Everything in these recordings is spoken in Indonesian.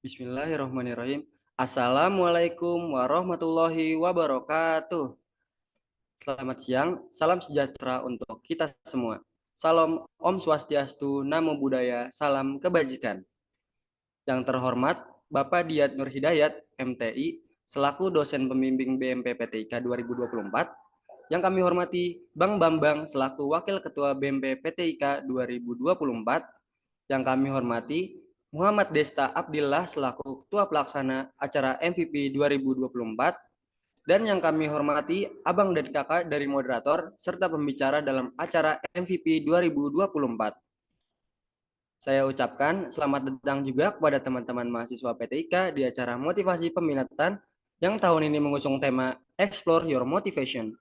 Bismillahirrahmanirrahim. Assalamualaikum warahmatullahi wabarakatuh. Selamat siang, salam sejahtera untuk kita semua. Salam Om Swastiastu, Namo Buddhaya, salam kebajikan. Yang terhormat Bapak Diat Nur Hidayat, MTI, selaku dosen pembimbing BMPPTIK 2024. Yang kami hormati Bang Bambang, selaku Wakil Ketua BMPPTIK 2024. Yang kami hormati Muhammad Desta Abdillah selaku Ketua Pelaksana acara MVP 2024, dan yang kami hormati Abang dan Kakak dari moderator serta pembicara dalam acara MVP 2024. Saya ucapkan selamat datang juga kepada teman-teman mahasiswa PTIK di acara motivasi peminatan yang tahun ini mengusung tema Explore Your Motivation.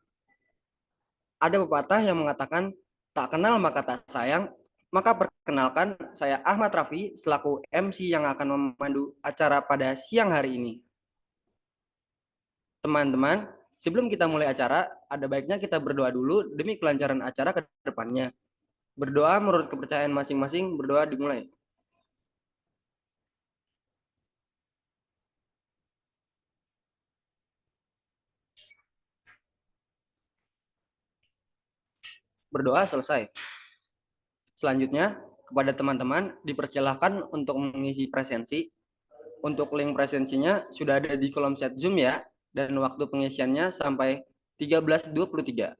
Ada pepatah yang mengatakan tak kenal maka tak sayang. Maka perkenalkan, saya Ahmad Raffi selaku MC yang akan memandu acara pada siang hari ini. Teman-teman, sebelum kita mulai acara, ada baiknya kita berdoa dulu demi kelancaran acara ke depannya. Berdoa menurut kepercayaan masing-masing, berdoa dimulai. Berdoa selesai. Selanjutnya, kepada teman-teman dipersilahkan untuk mengisi presensi. Untuk link presensinya sudah ada di kolom chat Zoom ya, dan waktu pengisiannya sampai 13.23.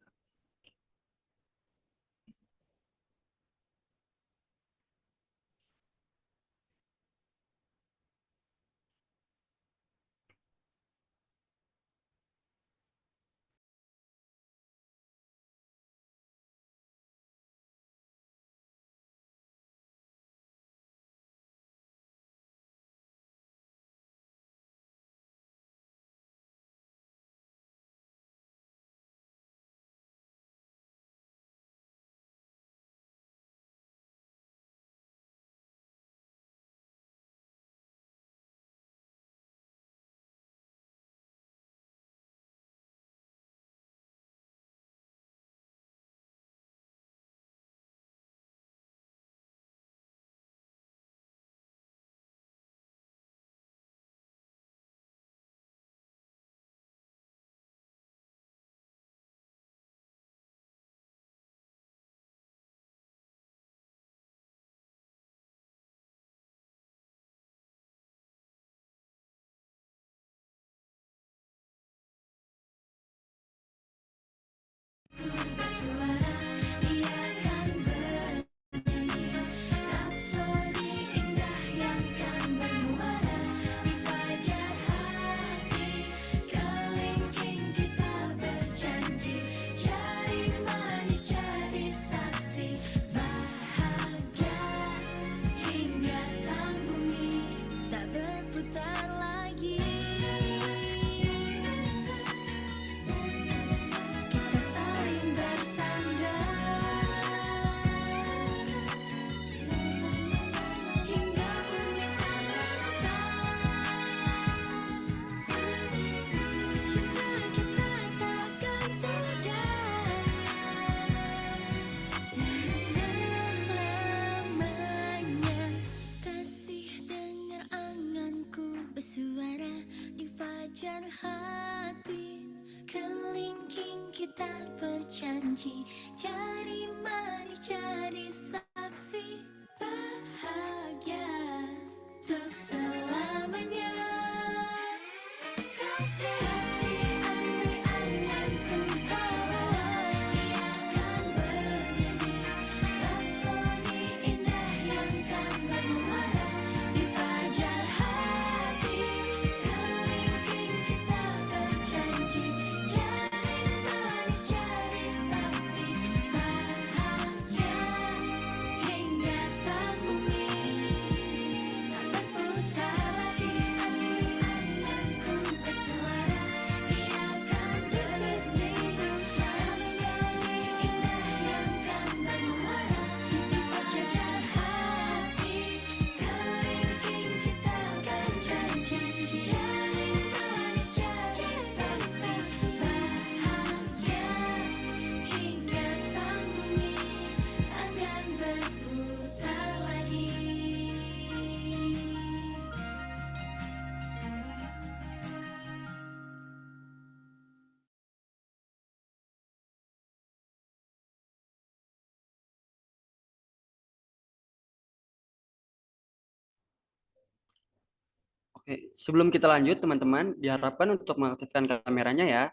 Oke, sebelum kita lanjut, teman-teman, diharapkan untuk mengaktifkan kameranya ya.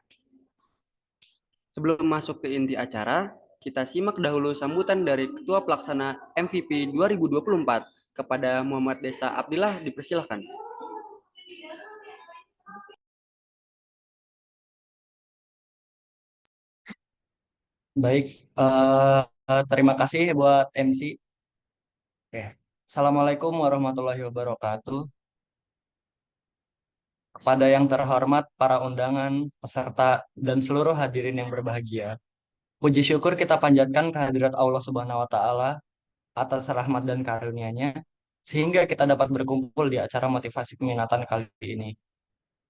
Sebelum masuk ke inti acara, kita simak dahulu sambutan dari Ketua Pelaksana MVP 2024 kepada Muhammad Desta Abdillah, dipersilakan. Baik, terima kasih buat MC. Oke. Assalamualaikum warahmatullahi wabarakatuh. Kepada yang terhormat para undangan, peserta, dan seluruh hadirin yang berbahagia. Puji syukur kita panjatkan kehadirat Allah Subhanahu wa Ta'ala atas rahmat dan karunia-Nya, sehingga kita dapat berkumpul di acara motivasi peminatan kali ini.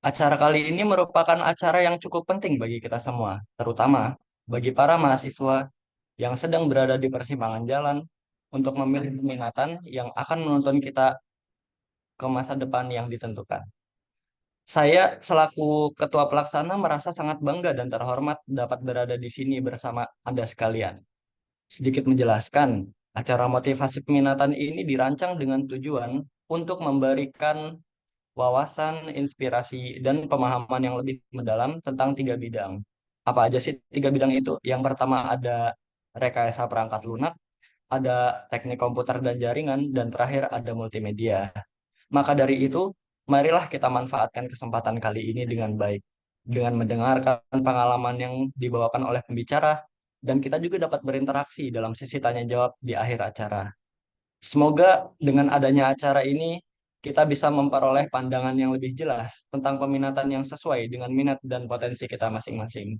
Acara kali ini merupakan acara yang cukup penting bagi kita semua, terutama bagi para mahasiswa yang sedang berada di persimpangan jalan untuk memilih peminatan yang akan menuntun kita ke masa depan yang ditentukan. Saya selaku ketua pelaksana merasa sangat bangga dan terhormat dapat berada di sini bersama Anda sekalian. Sedikit menjelaskan, acara motivasi peminatan ini dirancang dengan tujuan untuk memberikan wawasan, inspirasi, dan pemahaman yang lebih mendalam tentang tiga bidang. Apa aja sih tiga bidang itu? Yang pertama ada rekayasa perangkat lunak, ada teknik komputer dan jaringan, dan terakhir ada multimedia. Maka dari itu, marilah kita manfaatkan kesempatan kali ini dengan baik, dengan mendengarkan pengalaman yang dibawakan oleh pembicara, dan kita juga dapat berinteraksi dalam sesi tanya jawab di akhir acara. Semoga dengan adanya acara ini, kita bisa memperoleh pandangan yang lebih jelas tentang peminatan yang sesuai dengan minat dan potensi kita masing-masing.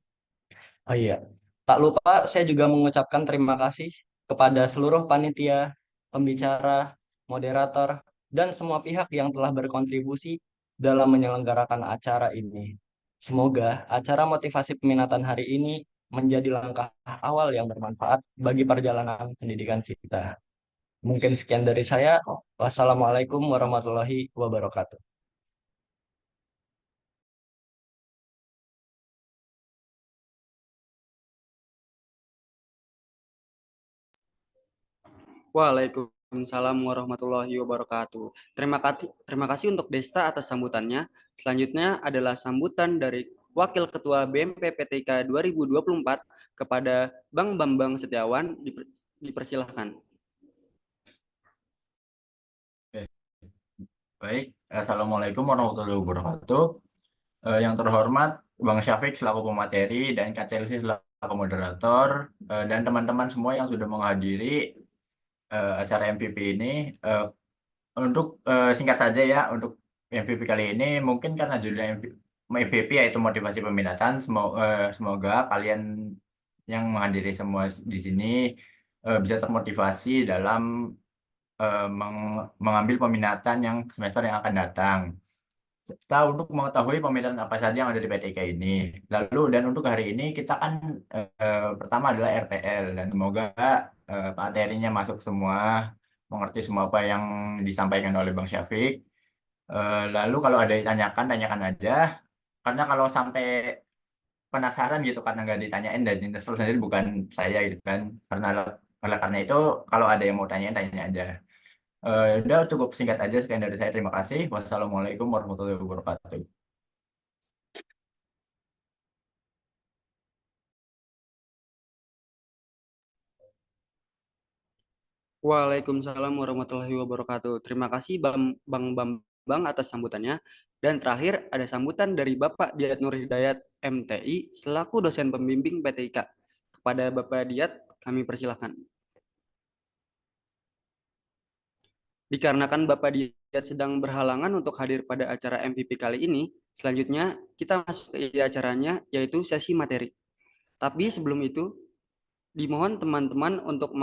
Oh iya, tak lupa saya juga mengucapkan terima kasih kepada seluruh panitia, pembicara, moderator, dan semua pihak yang telah berkontribusi dalam menyelenggarakan acara ini. Semoga acara motivasi peminatan hari ini menjadi langkah awal yang bermanfaat bagi perjalanan pendidikan kita. Mungkin sekian dari saya. Wassalamualaikum warahmatullahi wabarakatuh. Waalaikumsalam warahmatullahi wabarakatuh. Terima kasih untuk Desta atas sambutannya. Selanjutnya adalah sambutan dari Wakil Ketua BMPPTK 2024 kepada Bang Bambang Setiawan. Dipersilahkan. Oke, baik. Assalamualaikum warahmatullahi wabarakatuh. Yang terhormat Bang Syafiq selaku pemateri dan Kak Chelsea selaku moderator dan teman-teman semua yang sudah menghadiri acara MPP ini. Eh, untuk singkat saja ya, untuk MPP kali ini mungkin karena judulnya MPP yaitu motivasi peminatan. Semoga kalian yang menghadiri semua di sini bisa termotivasi dalam mengambil peminatan yang semester yang akan datang. Kita untuk mengetahui peminatan apa saja yang ada di PTK ini. Lalu dan untuk hari ini kita kan pertama adalah RTL dan semoga materinya masuk semua, mengerti semua apa yang disampaikan oleh Bang Syafiq. Lalu kalau ada yang tanyakan, tanyakan aja. Karena kalau sampai penasaran gitu karena nggak ditanyain dan nyesel sendiri bukan saya gitu kan. Karena itu kalau ada yang mau tanyain, tanya aja. Udah cukup singkat aja sekian dari saya. Terima kasih. Wassalamualaikum warahmatullahi wabarakatuh. Waalaikumsalam warahmatullahi wabarakatuh. Terima kasih Bang Bambang atas sambutannya. Dan terakhir ada sambutan dari Bapak Diat Nur Hidayat MTI selaku dosen pembimbing PTIK. Kepada Bapak Diat kami persilahkan. Dikarenakan Bapak Diat sedang berhalangan untuk hadir pada acara MVP kali ini, selanjutnya kita masuk ke acaranya yaitu sesi materi. Tapi sebelum itu, dimohon teman-teman untuk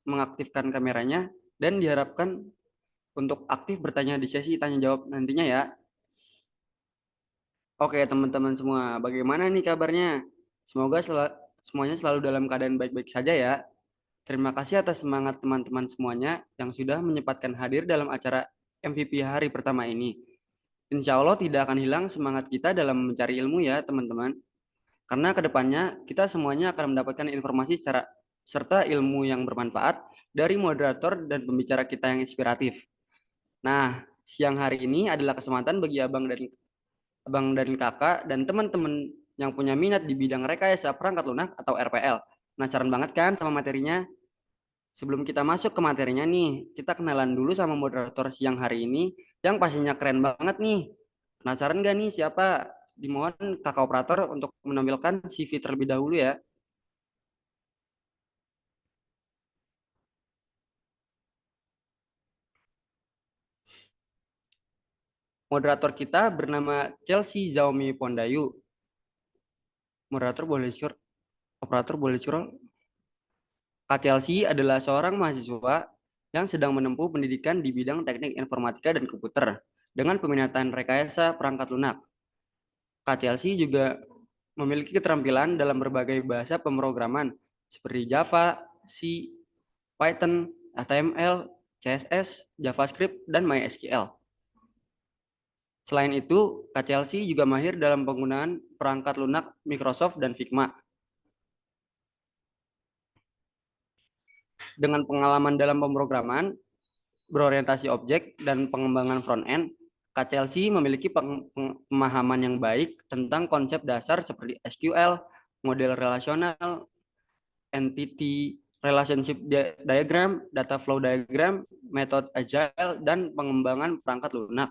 mengaktifkan kameranya dan diharapkan untuk aktif bertanya di sesi tanya jawab nantinya ya. Oke teman-teman semua, bagaimana nih kabarnya? Semoga semuanya selalu dalam keadaan baik-baik saja ya. Terima kasih atas semangat teman-teman semuanya yang sudah menyempatkan hadir dalam acara MVP hari pertama ini. Insya Allah tidak akan hilang semangat kita dalam mencari ilmu ya teman-teman. Karena kedepannya kita semuanya akan mendapatkan informasi secara serta ilmu yang bermanfaat dari moderator dan pembicara kita yang inspiratif. Nah, siang hari ini adalah kesempatan bagi abang dan kakak dan teman-teman yang punya minat di bidang rekayasa perangkat lunak atau RPL. Penasaran banget kan sama materinya? Sebelum kita masuk ke materinya nih, kita kenalan dulu sama moderator siang hari ini yang pastinya keren banget nih. Penasaran gak nih siapa? Dimohon kakak operator untuk menampilkan CV terlebih dahulu ya. Moderator kita bernama Chelsea Zaomi Pondayu. Moderator boleh scroll, operator boleh scroll. Kak Chelsea adalah seorang mahasiswa yang sedang menempuh pendidikan di bidang teknik informatika dan komputer dengan peminatan rekayasa perangkat lunak. Kak Chelsea juga memiliki keterampilan dalam berbagai bahasa pemrograman seperti Java, C, Python, HTML, CSS, JavaScript, dan MySQL. Selain itu, Kak Chelsea juga mahir dalam penggunaan perangkat lunak Microsoft dan Figma. Dengan pengalaman dalam pemrograman, berorientasi objek, dan pengembangan front-end, Kak Chelsea memiliki pemahaman yang baik tentang konsep dasar seperti SQL, model relasional, entity relationship diagram, data flow diagram, metode agile, dan pengembangan perangkat lunak.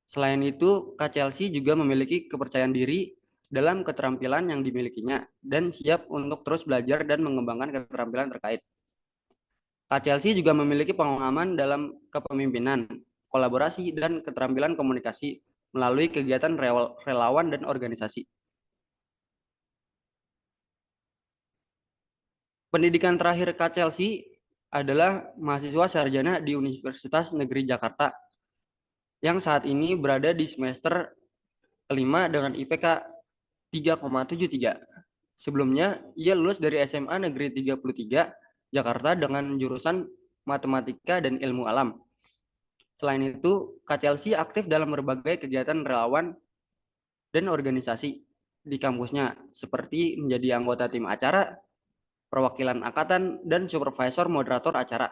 Selain itu, Kak Chelsea juga memiliki kepercayaan diri dalam keterampilan yang dimilikinya dan siap untuk terus belajar dan mengembangkan keterampilan terkait. Kak Chelsea juga memiliki pengalaman dalam kepemimpinan, kolaborasi, dan keterampilan komunikasi melalui kegiatan relawan dan organisasi. Pendidikan terakhir Kak Chelsea adalah mahasiswa sarjana di Universitas Negeri Jakarta yang saat ini berada di semester kelima dengan IPK 3,73. Sebelumnya, ia lulus dari SMA Negeri 33 Jakarta dengan jurusan Matematika dan Ilmu Alam. Selain itu, Kak Chelsea aktif dalam berbagai kegiatan relawan dan organisasi di kampusnya, seperti menjadi anggota tim acara, perwakilan angkatan, dan supervisor moderator acara.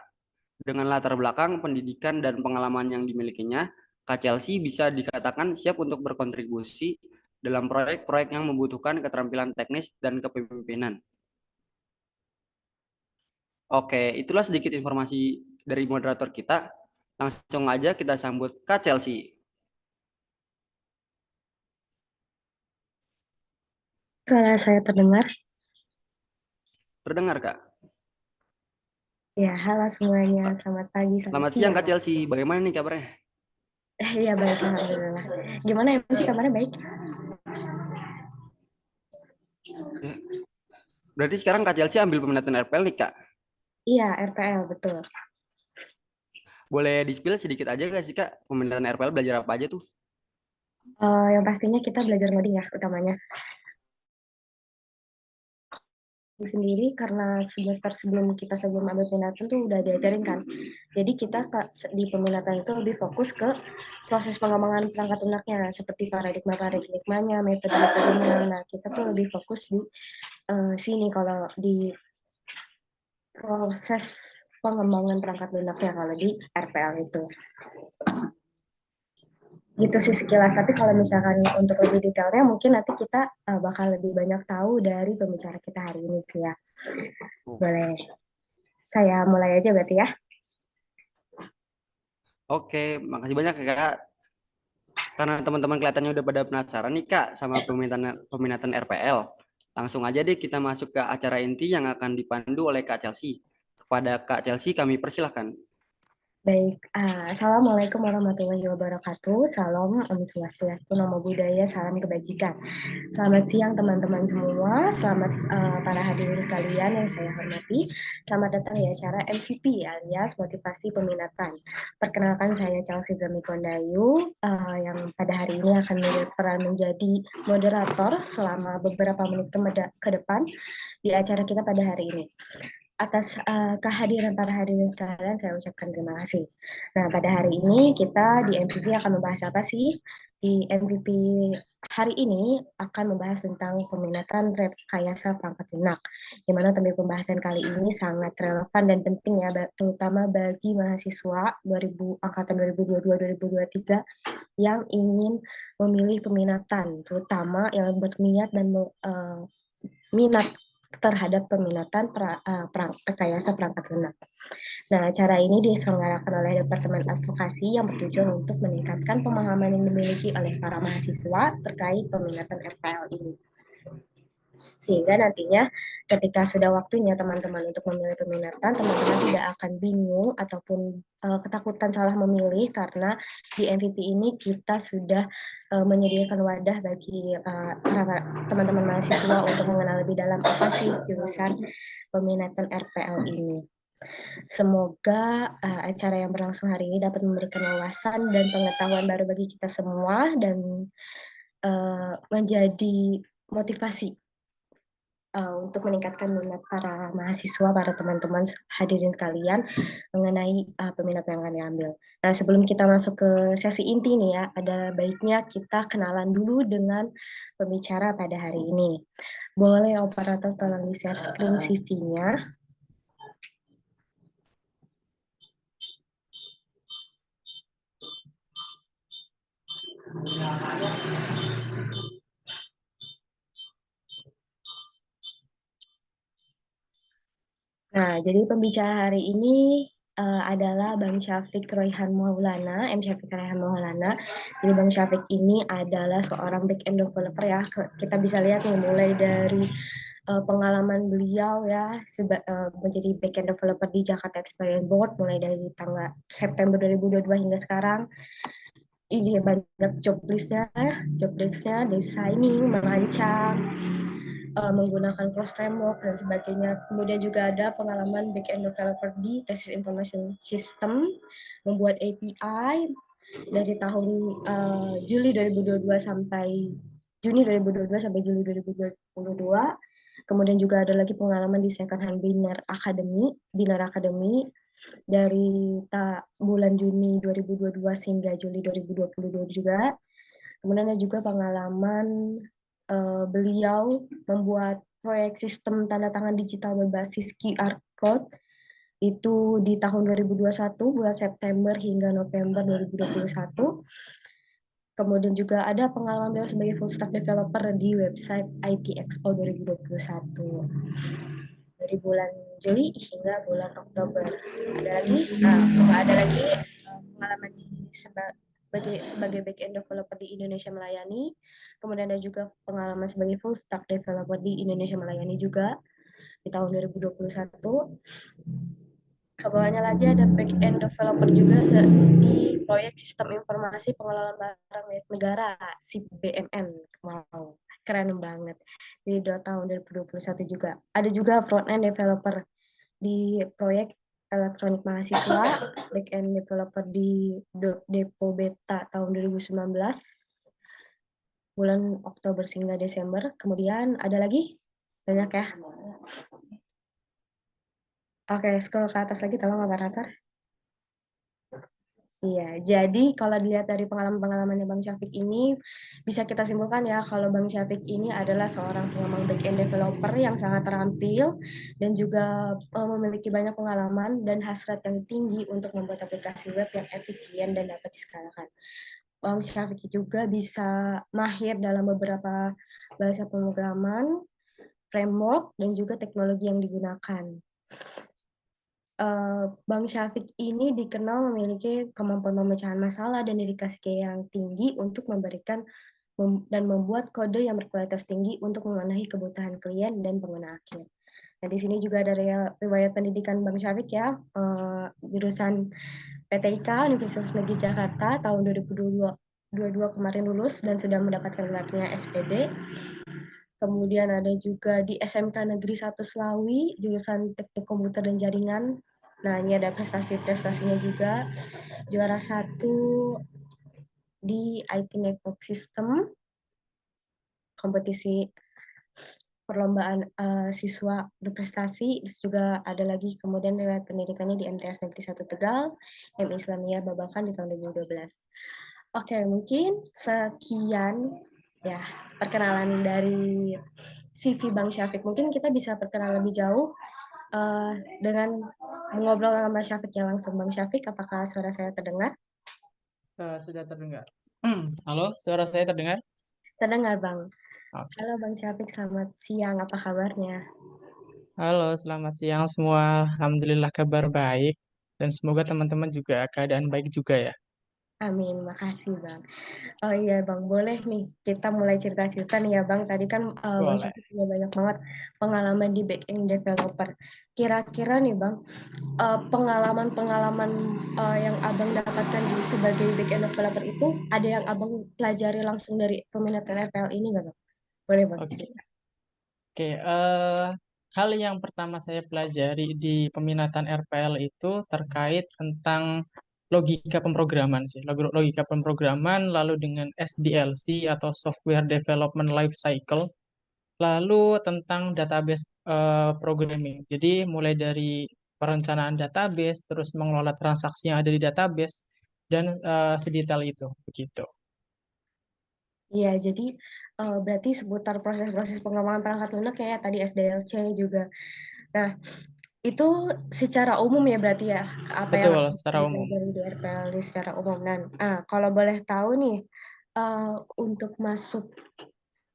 Dengan latar belakang pendidikan dan pengalaman yang dimilikinya, Kak Chelsea bisa dikatakan siap untuk berkontribusi dalam proyek-proyek yang membutuhkan keterampilan teknis dan kepemimpinan. Oke, itulah sedikit informasi dari moderator kita. Langsung aja kita sambut Kak Chelsea. Suara saya terdengar? Terdengar, Kak? Ya, halo semuanya. Selamat pagi, Selamat siang, Kak Chelsea. Bagaimana nih kabarnya? Iya, baik, alhamdulillah. Gimana ya, sih kabarnya baik? Ya. Berarti sekarang Kak Chelsea ambil peminatan RPL nih, Kak? Iya, RPL, betul. Boleh di-spill sedikit aja nggak sih, Kak? Peminatan RPL belajar apa aja tuh? Yang pastinya kita belajar ngoding ya, utamanya. Sendiri karena semester sebelum kita saja mengambil peminatan tuh udah diajarin kan. Jadi kita di peminatan itu lebih fokus ke proses pengembangan perangkat lunaknya seperti paradigmanya, metode-metodenya. Nah, kita tuh lebih fokus di sini kalau di proses pengembangan perangkat lunaknya kalau di RPL itu. Gitu sih sekilas, tapi kalau misalkan untuk lebih detailnya mungkin nanti kita bakal lebih banyak tahu dari pembicara kita hari ini sih ya. Boleh saya mulai aja berarti ya. Oke, makasih banyak ya, Kak. Karena teman-teman kelihatannya udah pada penasaran nih, Kak, sama peminatan RPL. Langsung aja deh kita masuk ke acara inti yang akan dipandu oleh Kak Chelsea. Kepada Kak Chelsea kami persilahkan. Baik, Assalamualaikum warahmatullahi wabarakatuh. Salam Om Swastiastu, Namo Buddhaya, salam kebajikan. Selamat siang teman-teman semua, selamat para hadirin sekalian yang saya hormati. Selamat datang di acara MVP alias Motivasi Peminatan. Perkenalkan saya Chelsea Zami Kondayu, yang pada hari ini akan berperan menjadi moderator selama beberapa menit ke depan di acara kita pada hari ini. Atas kehadiran para hadirin sekalian saya ucapkan terima kasih. Nah, pada hari ini kita di MVP akan membahas apa sih? Di MVP hari ini akan membahas tentang peminatan rekayasa perangkat lunak, di mana topik pembahasan kali ini sangat relevan dan penting ya, terutama bagi mahasiswa angkatan 2022-2023 yang ingin memilih peminatan, terutama yang berniat dan minat terhadap peminatan rekayasa perangkat lunak. Nah, acara ini diselenggarakan oleh Departemen Advokasi yang bertujuan untuk meningkatkan pemahaman yang dimiliki oleh para mahasiswa terkait peminatan RPL ini. Sehingga nantinya ketika sudah waktunya teman-teman untuk memilih peminatan, teman-teman tidak akan bingung ataupun ketakutan salah memilih, karena di MVP ini kita sudah menyediakan wadah bagi para teman-teman mahasiswa untuk mengenal lebih dalam apa sih jurusan peminatan RPL ini. Semoga acara yang berlangsung hari ini dapat memberikan wawasan dan pengetahuan baru bagi kita semua dan menjadi motivasi untuk meningkatkan minat para mahasiswa, para teman-teman hadirin sekalian mengenai peminat yang akan diambil. Nah, sebelum kita masuk ke sesi inti nih ya, ada baiknya kita kenalan dulu dengan pembicara pada hari ini. Boleh operator tolong di-share screen CV-nya. Nah, jadi pembicara hari ini adalah Bang Syafiq Royhan Maulana, M. Syafiq Royhan Maulana. Jadi Bang Syafiq ini adalah seorang back-end developer ya. Kita bisa lihat nih mulai dari pengalaman beliau ya menjadi back-end developer di Jakarta Experience Board mulai dari tanggal September 2022 hingga sekarang. Ini banyak job listnya, designing, merancang, menggunakan cross framework dan sebagainya. Kemudian juga ada pengalaman back-end developer di Thesis Information System, membuat API dari tahun Juli 2022 sampai Juni 2022 sampai Juli 2022. Kemudian juga ada lagi pengalaman di Second Hand Biner Academy dari bulan Juni 2022 hingga Juli 2022 juga. Kemudian ada juga pengalaman beliau membuat proyek sistem tanda tangan digital berbasis QR Code itu di tahun 2021 bulan September hingga November 2021. Kemudian juga ada pengalaman beliau sebagai full stack developer di website IT Expo 2021 dari bulan Juli hingga bulan Oktober. Ada lagi pengalaman sebagai back-end developer di Indonesia Melayani. Kemudian ada juga pengalaman sebagai full stack developer di Indonesia Melayani juga di tahun 2021. Kebawahnya lagi ada back-end developer juga di proyek sistem informasi pengelolaan barang milik negara, SIP BMN. Wow, keren banget. Di tahun 2021 juga. Ada juga front-end developer di proyek elektronik mahasiswa, back-end developer di Depo Beta tahun 2019, bulan Oktober hingga Desember. Kemudian ada lagi, banyak ya. Oke, scroll ke atas lagi, tolong operator. Iya, jadi kalau dilihat dari pengalaman-pengalamannya Bang Syafiq ini, bisa kita simpulkan ya kalau Bang Syafiq ini adalah seorang pengembang back-end developer yang sangat terampil dan juga memiliki banyak pengalaman dan hasrat yang tinggi untuk membuat aplikasi web yang efisien dan dapat diskalakan. Bang Syafiq juga bisa mahir dalam beberapa bahasa pemrograman, framework, dan juga teknologi yang digunakan. Bang Syafiq ini dikenal memiliki kemampuan pemecahan masalah dan dedikasi yang tinggi untuk memberikan dan membuat kode yang berkualitas tinggi untuk memenuhi kebutuhan klien dan pengguna akhir. Nah, di sini juga ada riwayat pendidikan Bang Syafiq ya, jurusan PTIK Universitas Negeri Jakarta tahun 2022 kemarin lulus dan sudah mendapatkan gelarnya SPD. Kemudian ada juga di SMK Negeri 1 Slawi, jurusan Teknik Komputer dan Jaringan. Nah, ini ada prestasi-prestasinya juga. Juara 1 di IT Network System, kompetisi perlombaan siswa berprestasi. Terus juga ada lagi kemudian riwayat pendidikannya di MTS Negeri 1 Tegal, M Islamiyah Babakan di tahun 2012. Oke, mungkin sekian ya perkenalan dari CV Bang Syafiq. Mungkin kita bisa perkenalan lebih jauh dengan mengobrol dengan Bang Syafiq ya langsung. Bang Syafiq, apakah suara saya terdengar? Sudah terdengar. Halo, suara saya terdengar? Terdengar, Bang. Oke. Halo Bang Syafiq, selamat siang. Apa kabarnya? Halo, selamat siang semua. Alhamdulillah kabar baik. Dan semoga teman-teman juga keadaan baik juga ya. Amin, makasih Bang. Oh iya Bang, boleh nih kita mulai cerita-cerita nih ya Bang. Tadi kan Bang Boleh. Syafiq punya banyak banget pengalaman di back-end developer. Kira-kira nih Bang, pengalaman-pengalaman yang Abang dapatkan sebagai back-end developer itu ada yang Abang pelajari langsung dari peminatan FPL ini nggak Bang? Boleh Bang Oke. cerita. Oke, hal yang pertama saya pelajari di peminatan RPL itu terkait tentang logika pemrograman sih. Logika pemrograman lalu dengan SDLC atau Software Development Life Cycle. Lalu tentang database programming. Jadi mulai dari perencanaan database, terus mengelola transaksi yang ada di database, dan sedetail itu, begitu. Iya, jadi berarti seputar proses-proses pengembangan perangkat lunak kayak tadi SDLC juga. Nah, itu secara umum ya berarti ya apa yang Betul, secara umum. dipelajari di RPL secara umum. Dan kalau boleh tahu nih, untuk masuk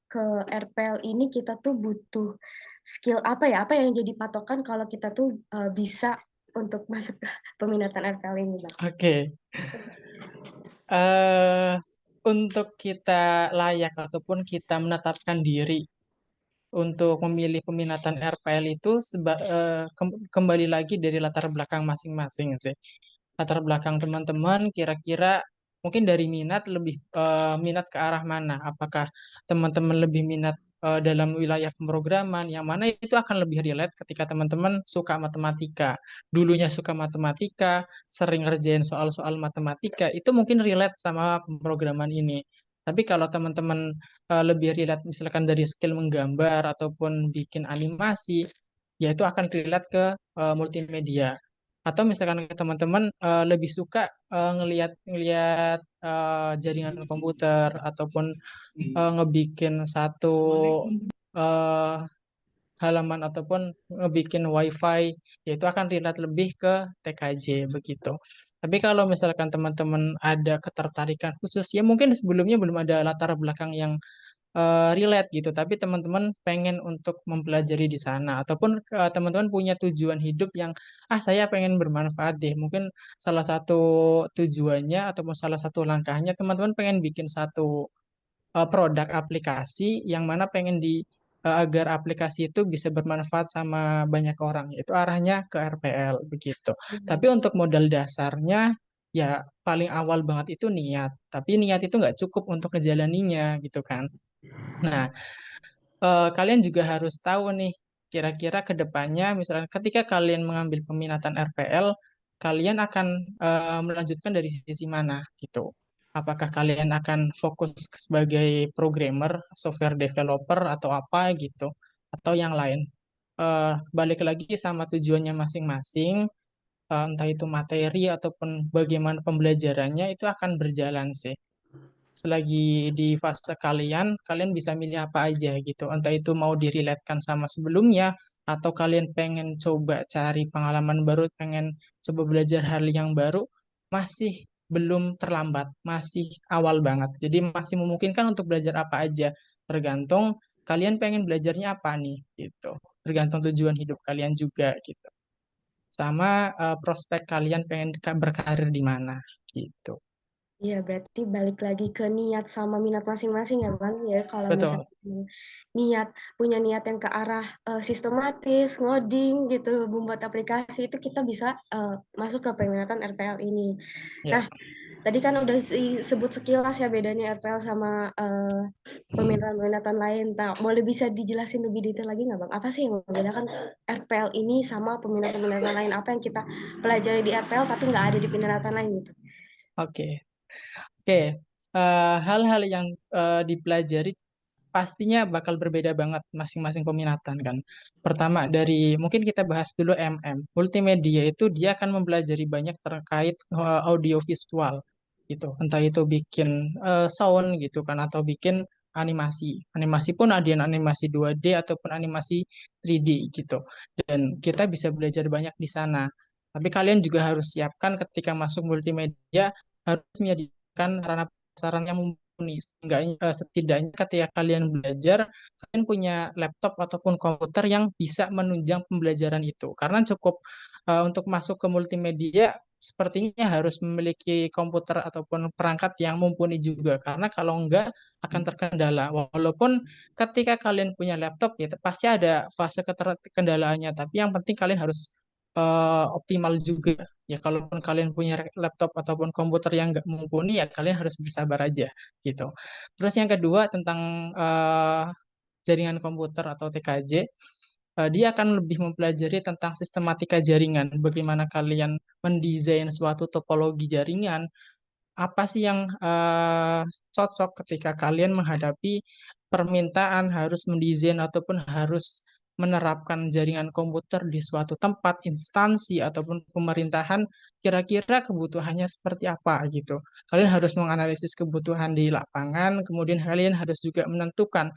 ke RPL ini kita tuh butuh skill apa ya? Apa yang jadi patokan kalau kita tuh bisa untuk masuk ke peminatan RPL ini, Bang? Oke. eh untuk kita layak ataupun kita menetapkan diri untuk memilih peminatan RPL itu kembali lagi dari latar belakang masing-masing sih. Latar belakang teman-teman kira-kira mungkin dari minat lebih minat ke arah mana? Apakah teman-teman lebih minat dalam wilayah pemrograman yang mana itu akan lebih relate ketika teman-teman suka matematika. Dulunya suka matematika, sering ngerjain soal-soal matematika, itu mungkin relate sama pemrograman ini. Tapi kalau teman-teman lebih relate misalkan dari skill menggambar ataupun bikin animasi, ya itu akan relate ke multimedia. Atau misalkan teman-teman lebih suka ngelihat jaringan komputer ataupun ngebikin satu eh, halaman ataupun ngebikin wifi, yaitu akan relate lebih ke TKJ begitu. Tapi kalau misalkan teman-teman ada ketertarikan khusus, ya mungkin sebelumnya belum ada latar belakang yang relate gitu, tapi teman-teman pengen untuk mempelajari di sana, ataupun teman-teman punya tujuan hidup yang saya pengen bermanfaat deh. Mungkin salah satu tujuannya ataupun salah satu langkahnya teman-teman pengen bikin satu produk aplikasi yang mana pengen agar aplikasi itu bisa bermanfaat sama banyak orang, itu arahnya ke RPL begitu. Tapi untuk modal dasarnya ya paling awal banget itu niat. Tapi niat itu nggak cukup untuk ngejalaninya gitu kan. Nah, kalian juga harus tahu nih, kira-kira ke depannya, misalnya ketika kalian mengambil peminatan RPL, kalian akan melanjutkan dari sisi mana gitu. Apakah kalian akan fokus sebagai programmer, software developer, atau apa gitu, atau yang lain. Balik lagi sama tujuannya masing-masing, entah itu materi ataupun bagaimana pembelajarannya, itu akan berjalan sih selagi di fase kalian, kalian bisa milih apa aja gitu. Entah itu mau diriletkan sama sebelumnya, atau kalian pengen coba cari pengalaman baru, pengen coba belajar hal yang baru, masih belum terlambat, masih awal banget. Jadi masih memungkinkan untuk belajar apa aja, tergantung kalian pengen belajarnya apa nih gitu. Tergantung tujuan hidup kalian juga gitu. Sama prospek kalian pengen berkarir di mana gitu. Iya, berarti balik lagi ke niat sama minat masing-masing ya Bang. Ya, kalau Betul. misalnya punya niat yang ke arah sistematis, ngoding gitu, membuat aplikasi itu kita bisa masuk ke peminatan RPL ini. Ya. Nah, tadi kan udah disebut sekilas ya bedanya RPL sama peminatan-peminatan lain. Nah, boleh bisa dijelasin lebih detail lagi nggak Bang? Apa sih yang membedakan RPL ini sama peminatan-peminatan lain? Apa yang kita pelajari di RPL tapi nggak ada di peminatan lain gitu? Oke. Oke, hal-hal yang dipelajari pastinya bakal berbeda banget masing-masing peminatan kan. Pertama dari mungkin kita bahas dulu MM. Multimedia itu dia akan mempelajari banyak terkait audio visual. gitu. Entah itu bikin sound gitu kan atau bikin animasi. Animasi pun ada yang animasi 2D ataupun animasi 3D gitu. Dan kita bisa belajar banyak di sana. Tapi kalian juga harus siapkan ketika masuk multimedia harus menyediakan sarana prasarana yang mumpuni. Setidaknya ketika kalian belajar, kalian punya laptop ataupun komputer yang bisa menunjang pembelajaran itu. Karena cukup untuk masuk ke multimedia sepertinya harus memiliki komputer ataupun perangkat yang mumpuni juga. Karena kalau enggak akan terkendala. Walaupun ketika kalian punya laptop ya pasti ada fase keterkendalaannya. Tapi yang penting kalian harus optimal juga. Ya kalaupun kalian punya laptop ataupun komputer yang nggak mumpuni ya kalian harus bersabar aja gitu. Terus yang kedua tentang jaringan komputer atau TKJ, dia akan lebih mempelajari tentang sistematika jaringan, bagaimana kalian mendesain suatu topologi jaringan, apa sih yang cocok ketika kalian menghadapi permintaan harus mendesain ataupun harus menerapkan jaringan komputer di suatu tempat, instansi, ataupun pemerintahan, kira-kira kebutuhannya seperti apa gitu. Kalian harus menganalisis kebutuhan di lapangan, kemudian kalian harus juga menentukan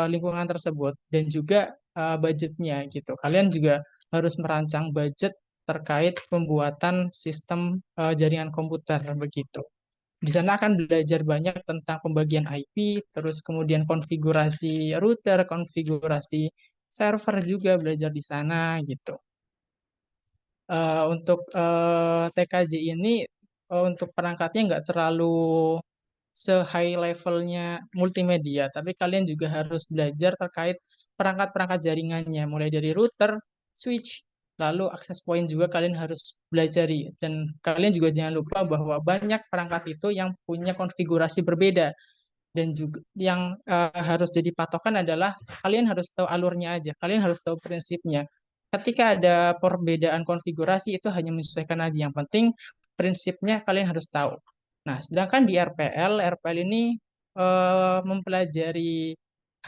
lingkungan tersebut dan juga budgetnya gitu. Kalian juga harus merancang budget terkait pembuatan sistem jaringan komputer begitu. Di sana akan belajar banyak tentang pembagian IP, terus kemudian konfigurasi router, konfigurasi server juga belajar di sana gitu. Untuk TKJ ini untuk perangkatnya nggak terlalu se-high levelnya multimedia, tapi kalian juga harus belajar terkait perangkat-perangkat jaringannya, mulai dari router, switch, lalu access point juga kalian harus belajari. Dan kalian juga jangan lupa bahwa banyak perangkat itu yang punya konfigurasi berbeda. Dan juga yang harus jadi patokan adalah kalian harus tahu alurnya aja, kalian harus tahu prinsipnya. Ketika ada perbedaan konfigurasi itu hanya menyesuaikan aja. Yang penting prinsipnya kalian harus tahu. Nah, sedangkan di RPL ini mempelajari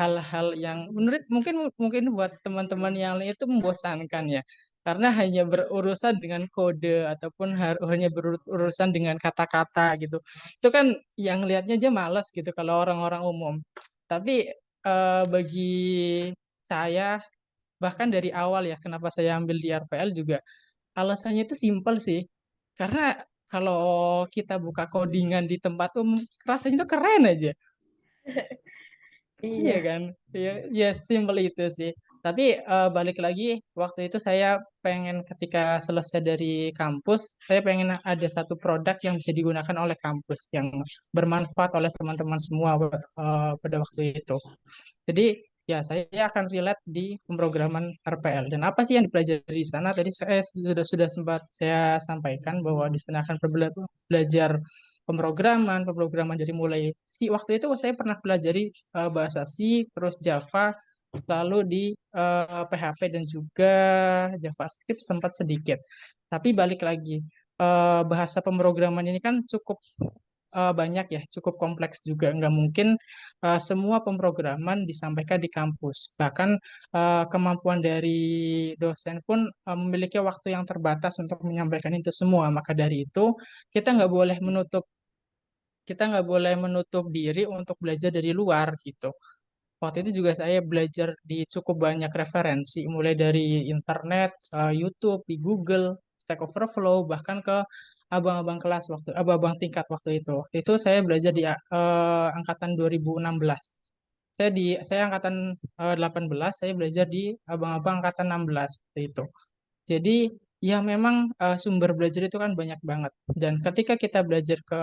hal-hal yang menurut mungkin mungkin buat teman-teman yang lain itu membosankan ya. Karena hanya berurusan dengan kode ataupun hanya berurusan dengan kata-kata gitu. Itu kan yang lihatnya aja males gitu kalau orang-orang umum. Tapi bagi saya bahkan dari awal ya kenapa saya ambil di RPL juga alasannya itu simpel sih. Karena kalau kita buka codingan di tempat umum rasanya itu keren aja. Iya Iya. kan? Ya, ya simpel itu sih. Tapi balik lagi, waktu itu saya pengen ketika selesai dari kampus, saya pengen ada satu produk yang bisa digunakan oleh kampus, yang bermanfaat oleh teman-teman semua pada waktu itu. Jadi ya saya akan relate di pemrograman RPL. Dan apa sih yang dipelajari di sana? Tadi saya sudah sempat saya sampaikan bahwa di sana akan belajar pemrograman dari mulai di waktu itu saya pernah pelajari bahasa C, terus Java, lalu di PHP dan juga JavaScript sempat sedikit. Tapi balik lagi, bahasa pemrograman ini kan cukup banyak ya, cukup kompleks juga. Nggak mungkin semua pemrograman disampaikan di kampus. Bahkan kemampuan dari dosen pun memiliki waktu yang terbatas untuk menyampaikan itu semua. Maka dari itu, kita nggak boleh menutup diri untuk belajar dari luar gitu. Waktu itu juga saya belajar di cukup banyak referensi, mulai dari internet, YouTube, di Google, Stack Overflow, bahkan ke abang-abang tingkat waktu itu. Waktu itu saya belajar di angkatan 2016. Saya angkatan 18, saya belajar di abang-abang angkatan 16 seperti itu. Jadi ya memang sumber belajar itu kan banyak banget. Dan ketika kita belajar ke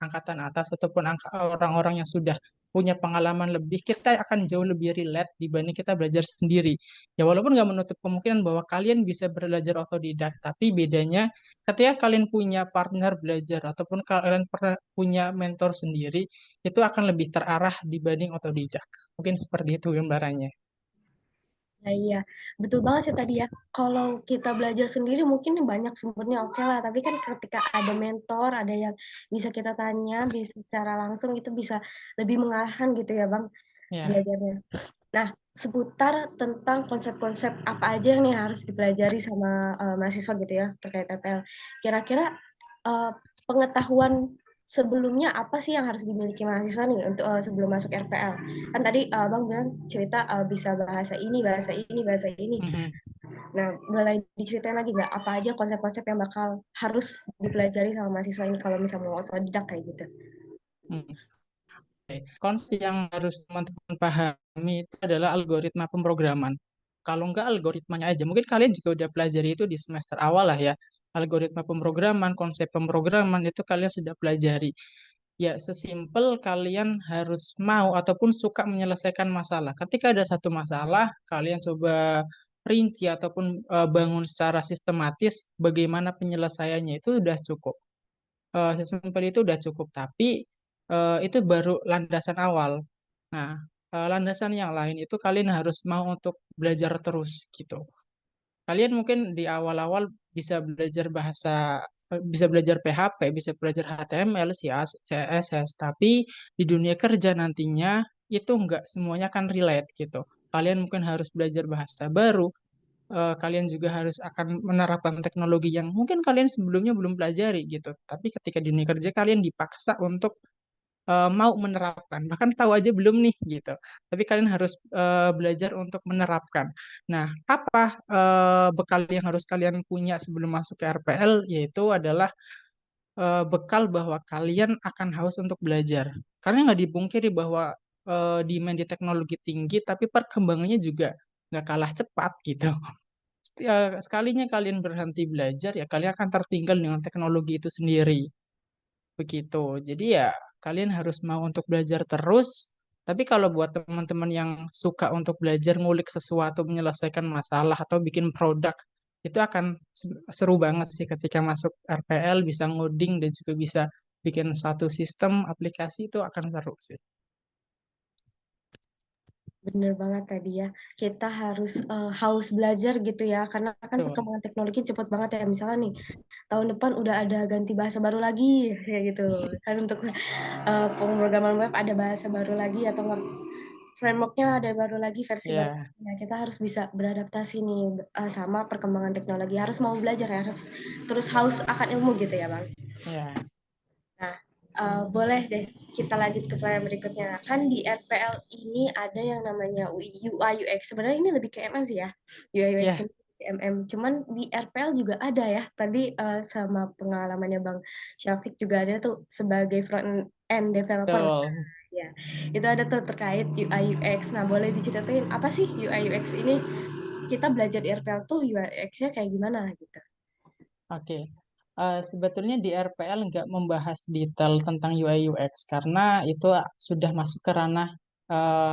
angkatan atas ataupun orang-orang yang sudah punya pengalaman lebih, kita akan jauh lebih relate dibanding kita belajar sendiri. Ya walaupun nggak menutup kemungkinan bahwa kalian bisa belajar otodidak, tapi bedanya ketika kalian punya partner belajar ataupun kalian pernah punya mentor sendiri, itu akan lebih terarah dibanding otodidak. Mungkin seperti itu gambarannya. Nah, iya, betul banget sih tadi ya. Kalau kita belajar sendiri mungkin banyak sumbernya oke lah, tapi kan ketika ada mentor, ada yang bisa kita tanya, bisa secara langsung itu bisa lebih mengarahkan gitu ya Bang Ya. belajarnya. Nah, seputar tentang konsep-konsep apa aja nih yang harus dipelajari sama mahasiswa gitu ya terkait RPL. Kira-kira pengetahuan sebelumnya apa sih yang harus dimiliki mahasiswa nih untuk sebelum masuk RPL? Kan tadi Bang bilang cerita bisa bahasa ini, bahasa ini, bahasa ini. Nah, boleh diceritain lagi nggak apa aja konsep-konsep yang bakal harus dipelajari sama mahasiswa ini kalau misalnya mau otodidak kayak gitu? Konsep yang harus teman-teman pahami itu adalah algoritma pemrograman. Kalau nggak algoritmanya aja, mungkin kalian juga udah pelajari itu di semester awal lah ya. Algoritma pemrograman, konsep pemrograman itu kalian sudah pelajari. Ya, sesimpel kalian harus mau ataupun suka menyelesaikan masalah. Ketika ada satu masalah, kalian coba rinci ataupun bangun secara sistematis bagaimana penyelesaiannya itu udah cukup. Sesimpel itu udah cukup, tapi itu baru landasan awal. Nah, landasan yang lain itu kalian harus mau untuk belajar terus gitu. Kalian mungkin di awal-awal bisa belajar bisa belajar PHP, bisa belajar HTML, CSS, tapi di dunia kerja nantinya itu nggak semuanya kan relate gitu. Kalian mungkin harus belajar bahasa baru, kalian juga harus akan menerapkan teknologi yang mungkin kalian sebelumnya belum pelajari gitu. Tapi ketika di dunia kerja kalian dipaksa untuk mau menerapkan, bahkan tahu aja belum nih gitu. Tapi kalian harus belajar untuk menerapkan. Nah, apa bekal yang harus kalian punya sebelum masuk ke RPL? Yaitu adalah bekal bahwa kalian akan haus untuk belajar. Karena nggak dipungkiri bahwa demand di teknologi tinggi, tapi perkembangannya juga nggak kalah cepat gitu. Sekalinya kalian berhenti belajar, ya kalian akan tertinggal dengan teknologi itu sendiri. Begitu. Jadi ya kalian harus mau untuk belajar terus. Tapi kalau buat teman-teman yang suka untuk belajar ngulik sesuatu, menyelesaikan masalah atau bikin produk, itu akan seru banget sih ketika masuk RPL, bisa ngoding dan juga bisa bikin suatu sistem aplikasi itu akan seru sih. Bener banget tadi ya, kita harus haus belajar gitu ya, karena kan Betul. perkembangan teknologi cepat banget ya. Misalnya nih, tahun depan udah ada ganti bahasa baru lagi, kayak gitu. Kan untuk pemrograman web ada bahasa baru lagi atau frameworknya ada baru lagi, versi baru. Ya, Nah, kita harus bisa beradaptasi nih sama perkembangan teknologi. Harus mau belajar ya, harus terus haus akan ilmu gitu ya, Bang. ya, Nah, boleh deh kita lanjut ke pertanyaan berikutnya. Kan di RPL ini ada yang namanya UI UX. Sebenarnya ini lebih ke MM sih ya. UI UX ya, ini ke MM. Cuman di RPL juga ada ya. Tadi sama pengalamannya Bang Syafiq juga ada tuh sebagai front end developer. betul. Ya, itu ada tuh terkait UI UX. Nah, boleh diceritain apa sih UI UX ini? Kita belajar di RPL tuh UI UX-nya kayak gimana gitu. Oke. Sebetulnya di RPL nggak membahas detail tentang UI UX karena itu sudah masuk ke ranah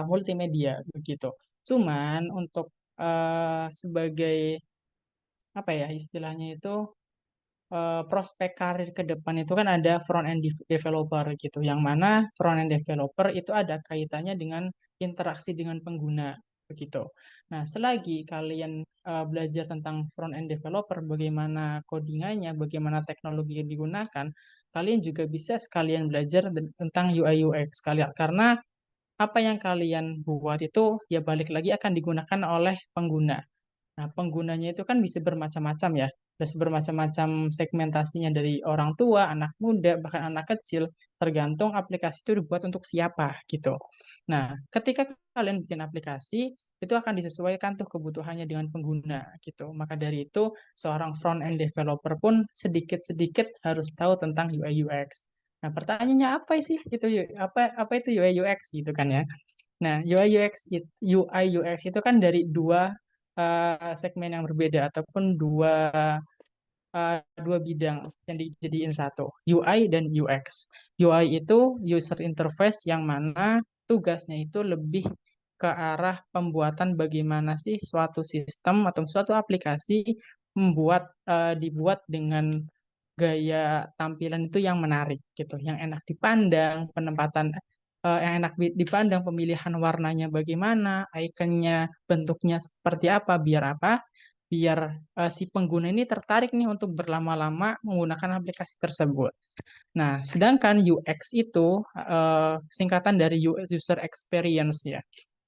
multimedia begitu. Cuman untuk sebagai apa ya istilahnya itu prospek karir ke depan itu kan ada front end developer gitu, yang mana front end developer itu ada kaitannya dengan interaksi dengan pengguna begitu. Nah, selagi kalian belajar tentang front end developer, bagaimana codingannya, bagaimana teknologi yang digunakan, kalian juga bisa sekalian belajar tentang UI UX kalian karena apa yang kalian buat itu ya balik lagi akan digunakan oleh pengguna. Nah, penggunanya itu kan bisa bermacam-macam ya. Bisa bermacam-macam segmentasinya dari orang tua, anak muda, bahkan anak kecil. Tergantung aplikasi itu dibuat untuk siapa gitu. Nah, ketika kalian bikin aplikasi, itu akan disesuaikan tuh kebutuhannya dengan pengguna gitu. Maka dari itu, seorang front-end developer pun sedikit-sedikit harus tahu tentang UI UX. Nah, pertanyaannya apa sih itu apa itu UI UX gitu kan ya? Nah, UI UX itu kan dari dua segmen yang berbeda ataupun dua bidang yang dijadiin satu, UI dan UX. UI itu user interface yang mana tugasnya itu lebih ke arah pembuatan bagaimana sih suatu sistem atau suatu aplikasi dibuat dengan gaya tampilan itu yang menarik gitu, yang enak dipandang, yang enak dipandang, pemilihan warnanya bagaimana, ikonnya bentuknya seperti apa, biar apa? Biar si pengguna ini tertarik nih untuk berlama-lama menggunakan aplikasi tersebut. Nah, sedangkan UX itu singkatan dari user experience ya.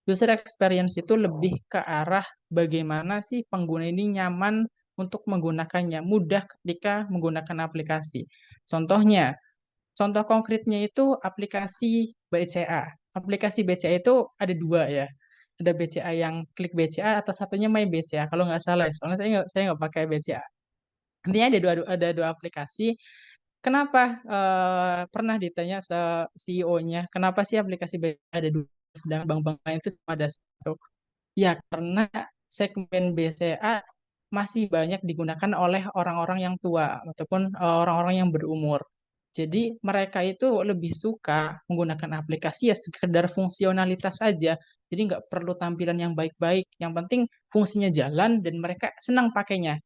User experience itu lebih ke arah bagaimana sih pengguna ini nyaman untuk menggunakannya, mudah ketika menggunakan aplikasi. Contohnya, contoh konkretnya itu aplikasi BCA. Aplikasi BCA itu ada dua ya. Ada BCA yang klik BCA atau satunya My BCA kalau nggak salah. Soalnya saya nggak pakai BCA. Intinya ada dua aplikasi. Kenapa pernah ditanya CEO-nya, kenapa sih aplikasi BCA ada dua, sedang bank-bank lain itu cuma ada satu? Ya, karena segmen BCA masih banyak digunakan oleh orang-orang yang tua ataupun orang-orang yang berumur. Jadi mereka itu lebih suka menggunakan aplikasi ya sekedar fungsionalitas saja. Jadi nggak perlu tampilan yang baik-baik. Yang penting fungsinya jalan dan mereka senang pakainya.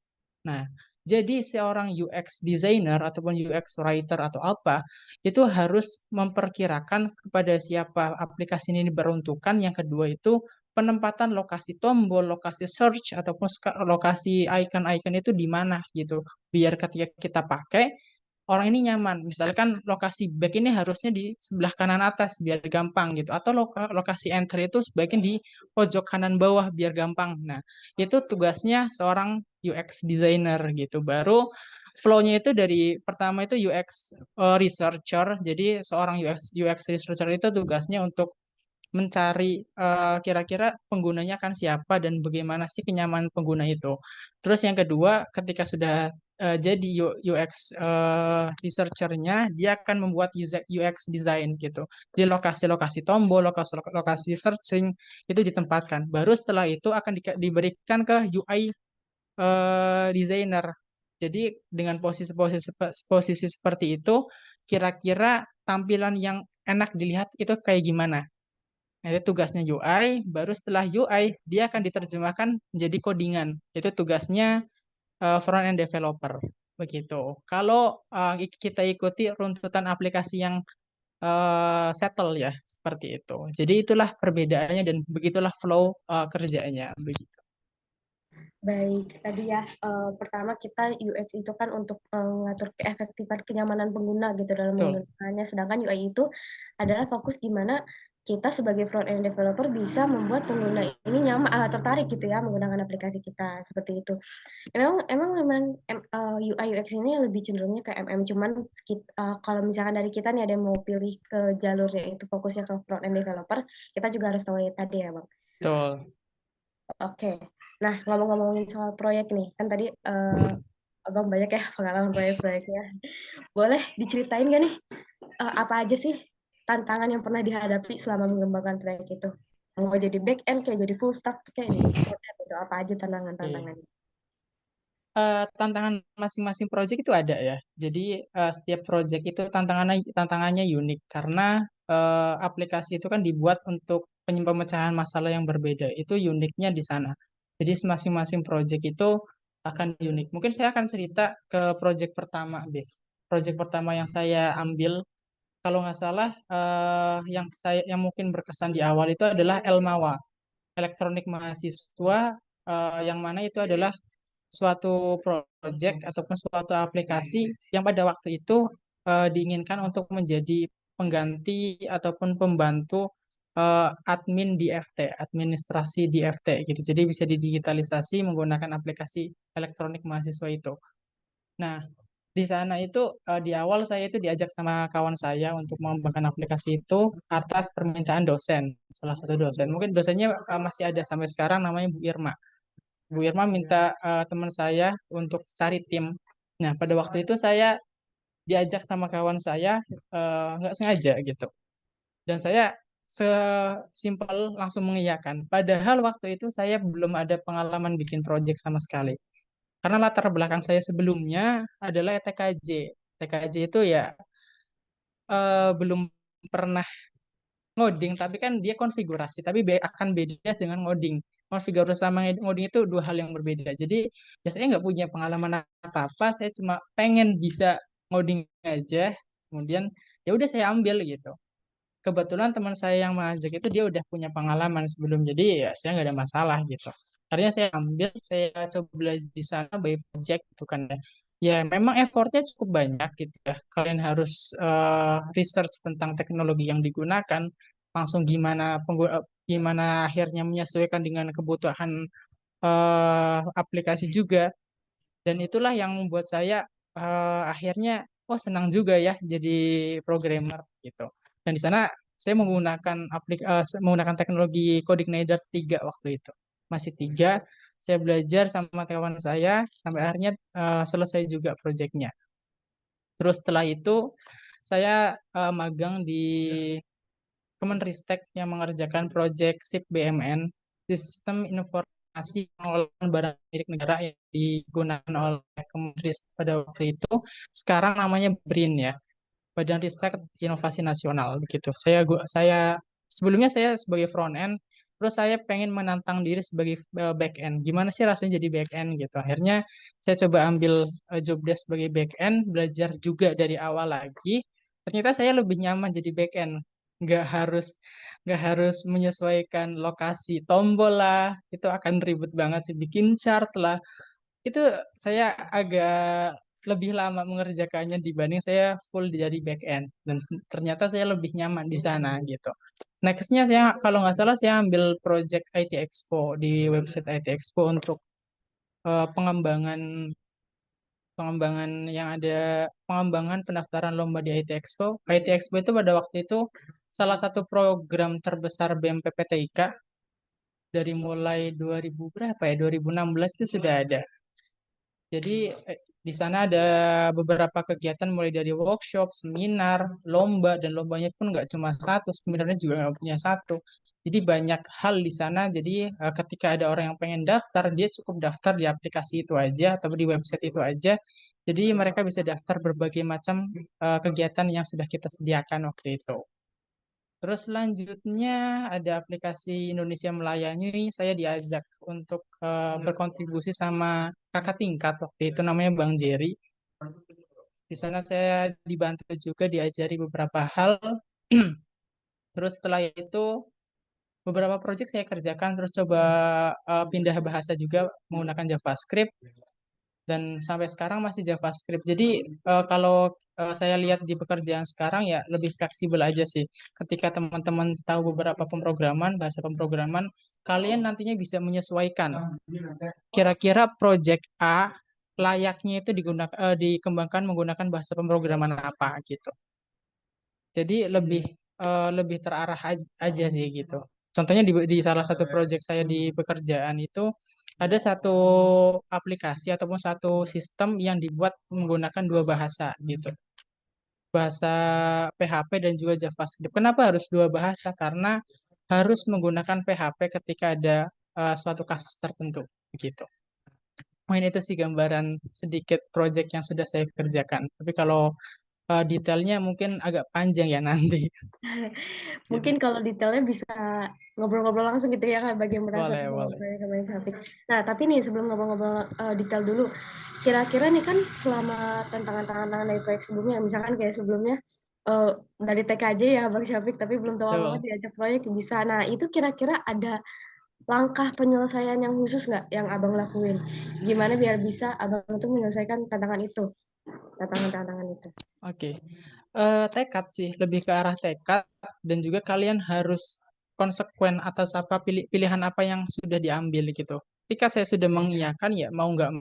Nah, jadi seorang UX designer ataupun UX writer atau apa itu harus memperkirakan kepada siapa aplikasi ini diperuntukkan. Yang kedua itu penempatan lokasi tombol, lokasi search ataupun lokasi icon-icon itu di mana gitu. Biar ketika kita pakai orang ini nyaman. Misalkan lokasi back ini harusnya di sebelah kanan atas biar gampang gitu. Atau lokasi enter itu sebaiknya di pojok kanan bawah biar gampang. Nah, itu tugasnya seorang UX designer gitu. Baru flow-nya itu dari pertama itu UX researcher. Jadi seorang UX researcher itu tugasnya untuk mencari kira-kira penggunanya kan siapa dan bagaimana sih kenyamanan pengguna itu. Terus yang kedua, ketika sudah jadi UX researcher-nya, dia akan membuat UX design gitu. Jadi lokasi-lokasi tombol, lokasi searching itu ditempatkan. Baru setelah itu akan diberikan ke UI designer. Jadi dengan posisi seperti itu, kira-kira tampilan yang enak dilihat itu kayak gimana? Nah, itu tugasnya UI, baru setelah UI dia akan diterjemahkan menjadi codingan. Itu tugasnya front end developer. Begitu. Kalau kita ikuti runtutan aplikasi yang settle ya, seperti itu. Jadi itulah perbedaannya dan begitulah flow kerjanya. Begitu. Baik, tadi ya pertama kita UX itu kan untuk mengatur keefektifan kenyamanan pengguna gitu dalam Betul. menggunakannya, sedangkan UI itu adalah fokus di mana kita sebagai front end developer bisa membuat pengguna ini nyaman, tertarik gitu ya menggunakan aplikasi kita seperti itu. Memang UI UX ini lebih cenderungnya ke MM, cuman kalau misalkan dari kita nih ada yang mau pilih ke jalurnya itu fokusnya ke front end developer, kita juga harus tahu ya tadi ya Bang. Betul. Oke. Nah, ngomong-ngomongin soal proyek nih, kan tadi Abang banyak ya pengalaman proyek-proyeknya. Boleh diceritain nggak nih, apa aja sih tantangan yang pernah dihadapi selama mengembangkan proyek itu? Mau jadi back end, kayak jadi full stack, kayak jadi front end gitu, apa aja tantangan-tantangannya? Tantangan masing-masing project itu ada ya. Jadi setiap project itu tantangannya unik karena aplikasi itu kan dibuat untuk pemecahan masalah yang berbeda. Itu uniknya di sana. Jadi masing-masing project itu akan unik. Mungkin saya akan cerita ke project pertama deh. Project pertama yang saya ambil, kalau nggak salah, yang mungkin berkesan di awal itu adalah Elmawa, elektronik mahasiswa, yang mana itu adalah suatu project ataupun suatu aplikasi yang pada waktu itu diinginkan untuk menjadi pengganti ataupun pembantu admin di FT, administrasi di FT gitu. Jadi bisa didigitalisasi menggunakan aplikasi elektronik mahasiswa itu. Nah, di sana itu di awal saya itu diajak sama kawan saya untuk mengembangkan aplikasi itu atas permintaan dosen, salah satu dosen. Mungkin dosennya masih ada sampai sekarang, namanya Bu Irma. Bu Irma minta teman saya untuk cari tim. Nah, pada waktu itu saya diajak sama kawan saya nggak sengaja gitu. Dan saya sesimpel langsung mengiyakan. Padahal waktu itu saya belum ada pengalaman bikin project sama sekali. Karena latar belakang saya sebelumnya adalah TKJ. TKJ itu ya belum pernah ngoding, tapi kan dia konfigurasi, tapi akan beda dengan ngoding. Konfigurasi sama ngoding itu dua hal yang berbeda. Jadi ya saya nggak punya pengalaman apa-apa, saya cuma pengen bisa ngoding aja, kemudian ya udah saya ambil gitu. Kebetulan teman saya yang mengajak itu dia udah punya pengalaman sebelum, jadi ya saya nggak ada masalah gitu. Akhirnya saya ambil, saya coba belajar di sana by project gitu kan ya. Ya memang effortnya cukup banyak gitu ya. Kalian harus research tentang teknologi yang digunakan, langsung gimana gimana akhirnya menyesuaikan dengan kebutuhan aplikasi juga. Dan itulah yang membuat saya akhirnya senang juga ya jadi programmer gitu. Dan di sana saya menggunakan teknologi Coordinator 3 waktu itu. Masih 3, saya belajar sama kawan saya sampai akhirnya selesai juga proyeknya. Terus setelah itu saya magang di Kemenristek yang mengerjakan proyek SIP BMN, Sistem Informasi Pengelolaan Barang Milik Negara yang digunakan oleh Kemenristek pada waktu itu. Sekarang namanya BRIN ya, Badan Ristek Inovasi Nasional begitu. Saya sebelumnya saya sebagai front end, terus saya pengen menantang diri sebagai back end. Gimana sih rasanya jadi back end gitu. Akhirnya saya coba ambil job desk sebagai back end, belajar juga dari awal lagi. Ternyata saya lebih nyaman jadi back end. Nggak harus nggak harus menyesuaikan lokasi tombol lah, itu akan ribet banget sih. Bikin chart lah, itu saya agak lebih lama mengerjakannya dibanding saya full dari back end, dan ternyata saya lebih nyaman di sana gitu. Nextnya saya kalau nggak salah saya ambil project IT Expo di website IT Expo untuk pengembangan pengembangan yang ada pengembangan pendaftaran lomba di IT Expo. IT Expo itu pada waktu itu salah satu program terbesar BMPPTIK dari mulai 2000 berapa ya 2016 itu sudah ada. Jadi di sana ada beberapa kegiatan mulai dari workshop, seminar, lomba, dan lombanya pun nggak cuma satu, seminarnya juga nggak punya satu. Jadi banyak hal di sana. Jadi ketika ada orang yang pengen daftar, dia cukup daftar di aplikasi itu aja atau di website itu aja. Jadi mereka bisa daftar berbagai macam kegiatan yang sudah kita sediakan waktu itu. Terus selanjutnya ada aplikasi Indonesia Melayani. Saya diajak untuk berkontribusi sama kakak tingkat waktu itu namanya Bang Jerry. Di sana saya dibantu juga diajari beberapa hal. Terus setelah itu beberapa proyek saya kerjakan, terus coba pindah bahasa juga menggunakan JavaScript, dan sampai sekarang masih JavaScript. Jadi kalau saya lihat di pekerjaan sekarang ya lebih fleksibel aja sih. Ketika teman-teman tahu beberapa bahasa pemrograman, kalian nantinya bisa menyesuaikan. Kira-kira project A layaknya itu dikembangkan menggunakan bahasa pemrograman apa gitu. Jadi lebih terarah aja sih gitu. Contohnya di salah satu project saya di pekerjaan itu ada satu aplikasi ataupun satu sistem yang dibuat menggunakan dua bahasa gitu. Bahasa PHP dan juga JavaScript. Kenapa harus dua bahasa? Karena harus menggunakan PHP ketika ada suatu kasus tertentu gitu. Mungkin itu sih gambaran sedikit project yang sudah saya kerjakan. Tapi kalau detailnya mungkin agak panjang ya nanti. Mungkin kalau detailnya bisa ngobrol-ngobrol langsung gitu ya Kak, bagi yang merasa Boleh, sama boleh. proyek kemarin Syafik. Nah, tapi nih sebelum ngobrol-ngobrol detail dulu, kira-kira nih kan selama tantangan-tantangan dari proyek sebelumnya, misalkan kayak sebelumnya dari TKJ ya Bang Syafik, tapi belum tahu apa-apa Betul. diajak proyek bisa. Nah, itu kira-kira ada langkah penyelesaian yang khusus nggak yang Abang lakuin? Gimana biar bisa Abang tuh menyelesaikan tantangan itu, tantangan-tantangan itu? Oke. Tekad sih, lebih ke arah tekad, dan juga kalian harus konsekuen atas pilihan apa yang sudah diambil gitu. Ketika saya sudah mengiyakan ya mau nggak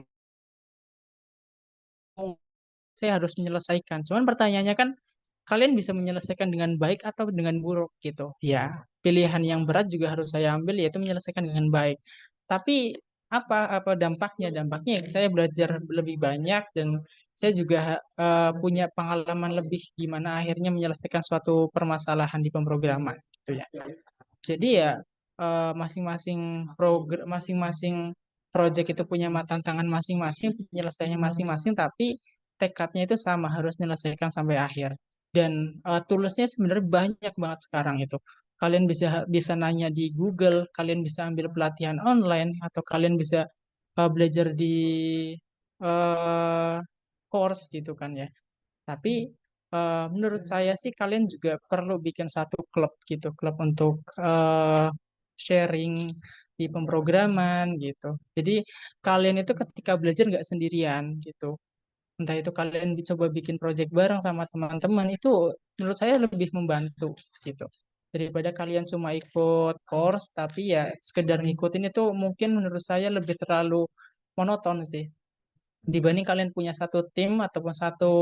mau saya harus menyelesaikan. Cuman pertanyaannya kan kalian bisa menyelesaikan dengan baik atau dengan buruk gitu. Ya, pilihan yang berat juga harus saya ambil yaitu menyelesaikan dengan baik. Tapi apa dampaknya? Dampaknya ya saya belajar lebih banyak, dan saya juga punya pengalaman lebih gimana akhirnya menyelesaikan suatu permasalahan di pemrograman gitu ya. Jadi ya masing-masing project itu punya tantangan masing-masing, penyelesaiannya masing-masing, tapi tekadnya itu sama, harus menyelesaikan sampai akhir. Dan toolsnya sebenarnya banyak banget sekarang itu. Kalian bisa bisa nanya di Google, kalian bisa ambil pelatihan online, atau kalian bisa belajar di uh, course gitu kan ya. Tapi menurut saya sih kalian juga perlu bikin satu klub gitu, klub untuk sharing di pemrograman gitu. Jadi kalian itu ketika belajar nggak sendirian gitu. Entah itu kalian coba bikin project bareng sama teman-teman, itu menurut saya lebih membantu gitu. Daripada kalian cuma ikut course tapi ya sekedar ngikutin itu mungkin menurut saya lebih terlalu monoton sih. Dibanding kalian punya satu tim ataupun satu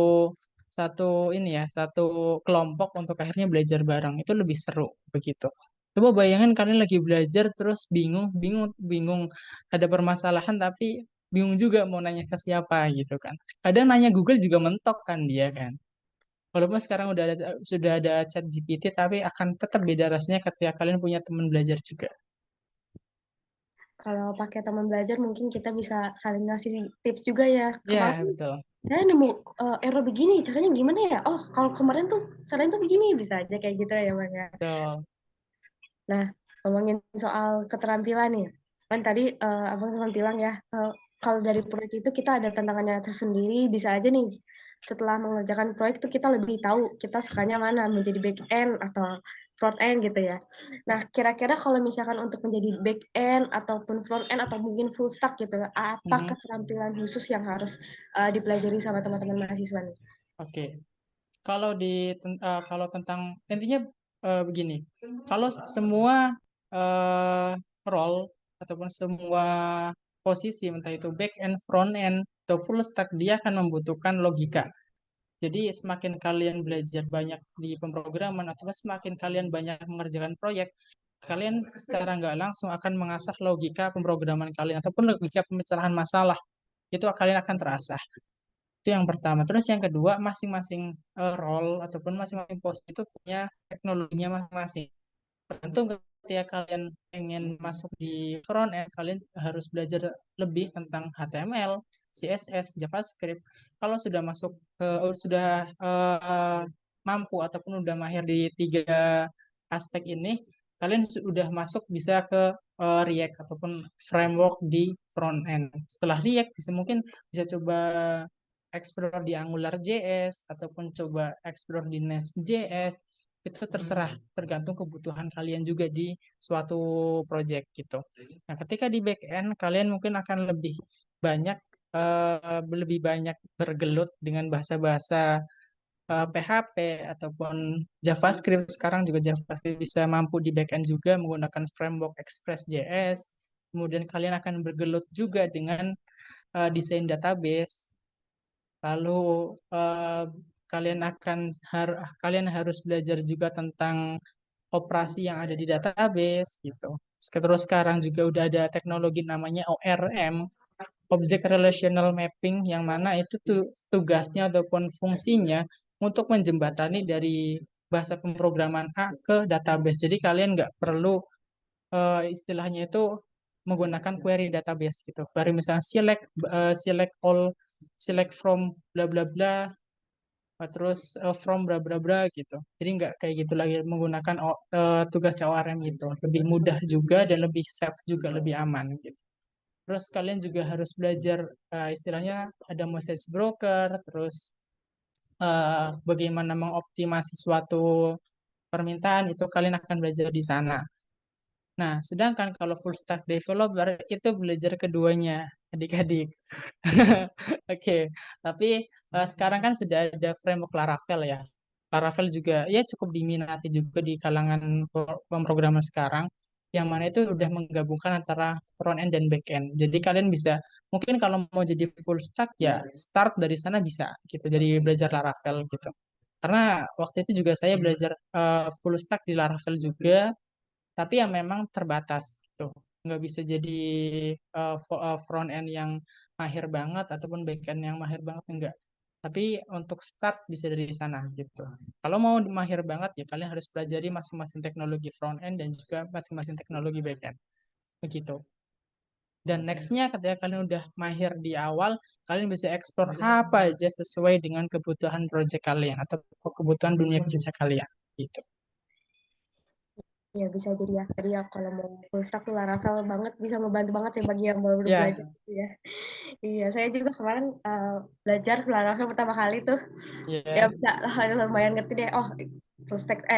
satu ini ya, satu kelompok untuk akhirnya belajar bareng itu lebih seru begitu. Coba bayangin kalian lagi belajar terus bingung, bingung, bingung ada permasalahan tapi bingung juga mau nanya ke siapa gitu kan. Kadang nanya Google juga mentok kan dia kan. Walaupun sekarang sudah ada chat GPT tapi akan tetap beda rasanya ketika kalian punya teman belajar juga. Kalau pakai teman belajar mungkin kita bisa saling ngasih tips juga ya. Ya, Kemarin betul. saya nemu error begini, caranya gimana ya? Oh, kalau kemarin tuh caranya tuh begini, bisa aja kayak gitu ya Bang ya. Betul. Nah, ngomongin soal keterampilan nih. Kan tadi Abang sempat bilang ya, kalau dari proyek itu kita ada tantangannya tersendiri, bisa aja nih setelah mengerjakan proyek itu kita lebih tahu kita sukanya mana, menjadi back end atau front end gitu ya. Nah, kira-kira kalau misalkan untuk menjadi back end ataupun front end atau mungkin full stack gitu, apa Mhm. keterampilan khusus yang harus dipelajari sama teman-teman mahasiswa nih? Oke. Kalau tentang intinya begini, kalau semua role ataupun semua posisi entah itu back end, front end atau full stack dia akan membutuhkan logika. Jadi semakin kalian belajar banyak di pemrograman atau semakin kalian banyak mengerjakan proyek, kalian secara nggak langsung akan mengasah logika pemrograman kalian ataupun logika pemecahan masalah. Itu kalian akan terasah. Itu yang pertama. Terus yang kedua, masing-masing role ataupun masing-masing posisi itu punya teknologinya masing-masing. Tergantung ketika kalian pengen masuk di front end, kalian harus belajar lebih tentang HTML, CSS, JavaScript. Kalau sudah masuk sudah mampu ataupun udah mahir di tiga aspek ini, kalian sudah masuk bisa ke React ataupun framework di front end. Setelah React bisa mungkin bisa coba explore di AngularJS ataupun coba explore di Nest.js. Itu terserah, tergantung kebutuhan kalian juga di suatu project gitu. Nah, ketika di back end kalian mungkin akan lebih banyak bergelut dengan bahasa-bahasa PHP ataupun JavaScript. Sekarang juga JavaScript bisa mampu di back end juga menggunakan framework Express.js. Kemudian kalian akan bergelut juga dengan desain database. Lalu eh, kalian harus belajar juga tentang operasi yang ada di database gitu. Terus sekarang juga udah ada teknologi namanya ORM, Object Relational Mapping, yang mana itu tuh tugasnya ataupun fungsinya untuk menjembatani dari bahasa pemrograman A ke database. Jadi kalian nggak perlu istilahnya itu menggunakan query database gitu. Baru misalnya select all, select from bla bla bla, terus from bla bla bla gitu. Jadi nggak kayak gitu lagi menggunakan tugasnya ORM gitu. Lebih mudah juga dan lebih safe juga, lebih aman gitu. Terus kalian juga harus belajar istilahnya ada message broker, terus bagaimana mengoptimasi suatu permintaan itu kalian akan belajar di sana. Nah, sedangkan kalau full stack developer itu belajar keduanya, adik-adik. Oke, tapi sekarang kan sudah ada framework Laravel ya. Laravel juga ya cukup diminati juga di kalangan pemrograman sekarang, yang mana itu udah menggabungkan antara front end dan back end. Jadi kalian bisa, mungkin kalau mau jadi full stack ya start dari sana bisa gitu. Jadi belajar Laravel gitu. Karena waktu itu juga saya belajar full stack di Laravel juga, tapi yang memang terbatas gitu, nggak bisa jadi front end yang mahir banget ataupun back end yang mahir banget, enggak, tapi untuk start bisa dari sana gitu. Kalau mau mahir banget ya kalian harus pelajari masing-masing teknologi front end dan juga masing-masing teknologi back end begitu. Dan nextnya ketika kalian udah mahir di awal, kalian bisa explore apa aja sesuai dengan kebutuhan project kalian atau kebutuhan dunia kerja kalian gitu. Ya bisa jadi ya. Tadi ya kalau mau full stack tuh Laravel banget, bisa membantu banget sih bagi yang baru Ya, belajar gitu ya. Iya, saya juga kemarin belajar Laravel pertama kali tuh. Ya ya. bisa lumayan ngerti deh. Oh, full stack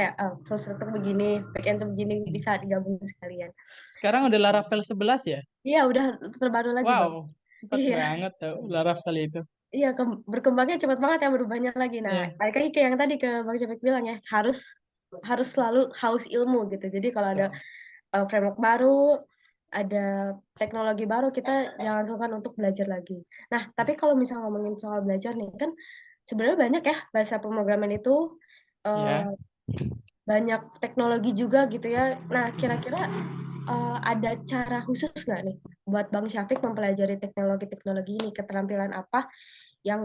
tuh begini, backend tuh begini, bisa digabung sekalian. Sekarang udah Laravel 11 ya? Iya, udah terbaru lagi, Wow, Bang. cepat Iya. banget tuh Laravel itu. Iya, berkembangnya cepat banget ya, berubahnya lagi. Nah, Ya, balik lagi ke yang tadi ke Bang Cepet bilang ya, harus harus selalu haus ilmu gitu. Jadi kalau ada framework baru, ada teknologi baru, kita jangan sungkan untuk belajar lagi. Nah, tapi kalau misalnya ngomongin soal belajar nih, kan sebenarnya banyak ya bahasa pemrograman itu, Ya, banyak teknologi juga gitu ya. Nah, kira-kira ada cara khusus nggak nih buat Bang Syafiq mempelajari teknologi-teknologi ini? Keterampilan apa yang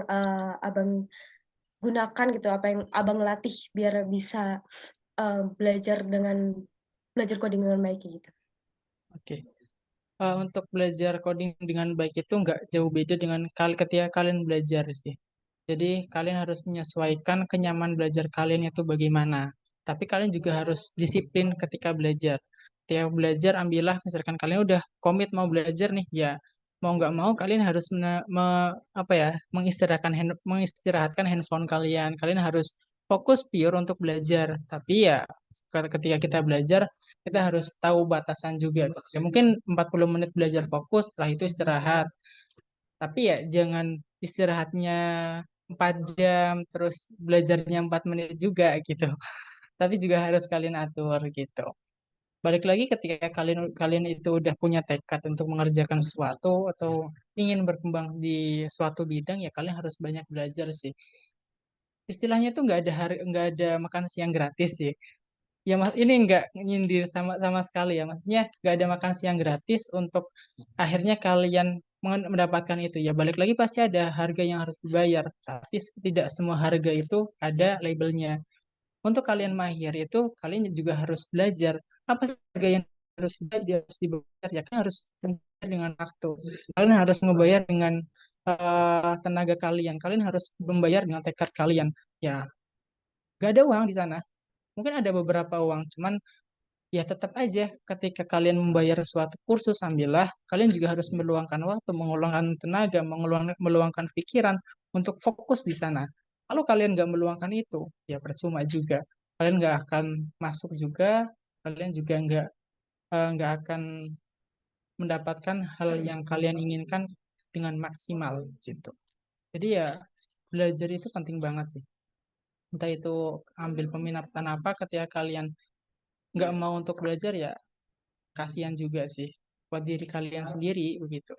Abang gunakan gitu, apa yang Abang latih biar bisa belajar coding dengan baik gitu? oke. Untuk belajar coding dengan baik itu nggak jauh beda dengan ketika kalian belajar sih. Jadi kalian harus menyesuaikan kenyaman belajar kalian itu bagaimana. Tapi kalian juga harus disiplin ketika belajar. Ketika belajar, ambillah, misalkan kalian udah komit mau belajar nih, ya mau nggak mau kalian harus apa ya, mengistirahatkan handphone kalian. Kalian harus fokus pure untuk belajar. Tapi ya ketika kita belajar, kita harus tahu batasan juga. Ya, mungkin 40 menit belajar fokus, setelah itu istirahat. Tapi ya jangan istirahatnya 4 jam, terus belajarnya 4 menit juga gitu. Tapi juga harus kalian atur gitu. Balik lagi ketika kalian kalian itu udah punya tekad untuk mengerjakan sesuatu atau ingin berkembang di suatu bidang, ya kalian harus banyak belajar sih. Istilahnya tuh nggak ada makan siang gratis sih. Ya mas, ini nggak nyindir sama sama sekali ya. Maksudnya nggak ada makan siang gratis untuk akhirnya kalian mendapatkan itu. Ya balik lagi pasti ada harga yang harus dibayar. Tapi tidak semua harga itu ada labelnya. Untuk kalian mahir itu kalian juga harus belajar apa sih harga yang harus dibayar. Ya kan harus membayar dengan waktu. Kalian harus membayar dengan tenaga kalian. Kalian harus membayar dengan tekad kalian. Ya nggak ada uang di sana. Mungkin ada beberapa uang, cuman ya tetap aja ketika kalian membayar suatu kursus, ambillah, kalian juga harus meluangkan waktu, meluangkan tenaga, meluangkan pikiran untuk fokus di sana. Kalau kalian nggak meluangkan itu, ya percuma juga. Kalian nggak akan masuk juga, kalian juga nggak akan mendapatkan hal yang kalian inginkan dengan maksimal gitu. Jadi ya belajar itu penting banget sih. Entah itu ambil peminatan apa, ketika kalian nggak mau untuk belajar ya kasihan juga sih buat diri kalian sendiri begitu.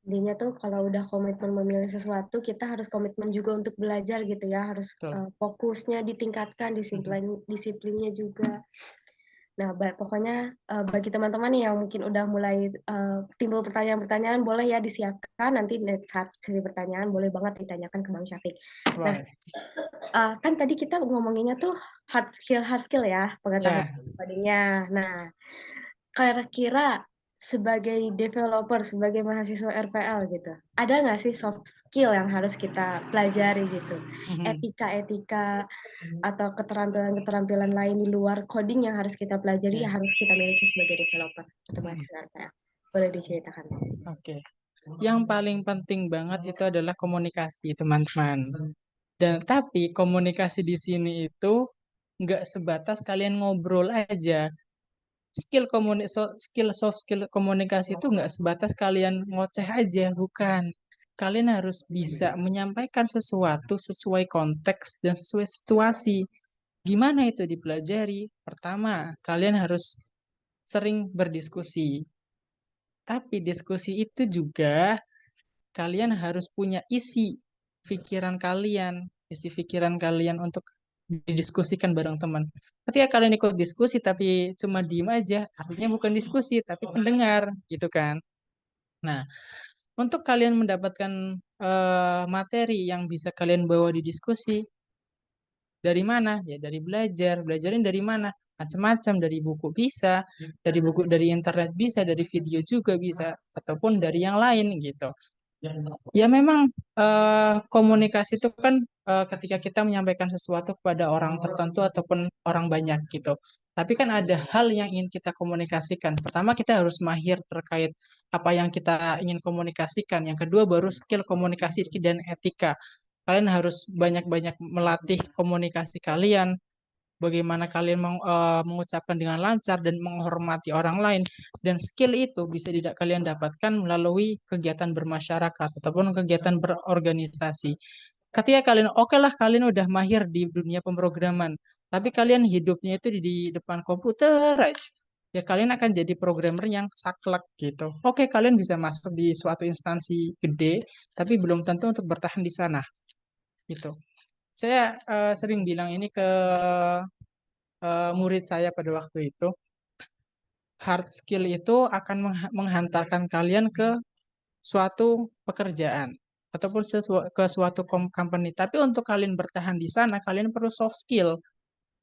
Intinya tuh kalau udah komitmen memilih sesuatu, kita harus komitmen juga untuk belajar gitu ya, harus Betul. fokusnya ditingkatkan, disiplinnya juga. Nah, pokoknya bagi teman-teman yang mungkin udah mulai timbul pertanyaan-pertanyaan, boleh ya disiapkan nanti saat sesi pertanyaan, boleh banget ditanyakan ke Bang Syafiq. Nah, kan tadi kita ngomonginnya tuh hard skill ya, pengetahuan codingnya. Nah, kira-kira sebagai developer, sebagai mahasiswa RPL gitu, ada nggak sih soft skill yang harus kita pelajari gitu? Etika-etika atau keterampilan-keterampilan lain di luar coding yang harus kita pelajari, yang harus kita miliki sebagai developer atau mahasiswa RPL? Boleh diceritakan? Oke. Yang paling penting banget itu adalah komunikasi, teman-teman. Dan tapi komunikasi di sini itu nggak sebatas kalian ngobrol aja. Soft skill komunikasi itu nggak sebatas kalian ngoceh aja, bukan. Kalian harus bisa menyampaikan sesuatu sesuai konteks dan sesuai situasi. Gimana itu dipelajari? Pertama, kalian harus sering berdiskusi. Tapi diskusi itu juga kalian harus punya isi pikiran kalian untuk didiskusikan bareng teman. Ketika kalian ikut diskusi tapi cuma diem aja, artinya bukan diskusi tapi pendengar, gitu kan. Nah, untuk kalian mendapatkan materi yang bisa kalian bawa di diskusi, dari mana? Ya dari belajar. Belajarin dari mana? Macam-macam, dari buku bisa, dari internet bisa, dari video juga bisa, ataupun dari yang lain gitu. Ya memang komunikasi itu kan ketika kita menyampaikan sesuatu kepada orang tertentu ataupun orang banyak gitu. Tapi kan ada hal yang ingin kita komunikasikan. Pertama kita harus mahir terkait apa yang kita ingin komunikasikan. Yang kedua baru skill komunikasi dan etika. Kalian harus banyak-banyak melatih komunikasi kalian, bagaimana kalian mengucapkan dengan lancar dan menghormati orang lain. Dan skill itu bisa tidak kalian dapatkan melalui kegiatan bermasyarakat ataupun kegiatan berorganisasi. Ketika kalian, oke lah kalian udah mahir di dunia pemrograman, tapi kalian hidupnya itu di depan komputer aja, ya kalian akan jadi programmer yang saklek gitu. Oke, kalian bisa masuk di suatu instansi gede, tapi belum tentu untuk bertahan di sana gitu. Saya sering bilang ini ke murid saya pada waktu itu, hard skill itu akan menghantarkan kalian ke suatu pekerjaan ataupun ke suatu company. Tapi untuk kalian bertahan di sana, kalian perlu soft skill.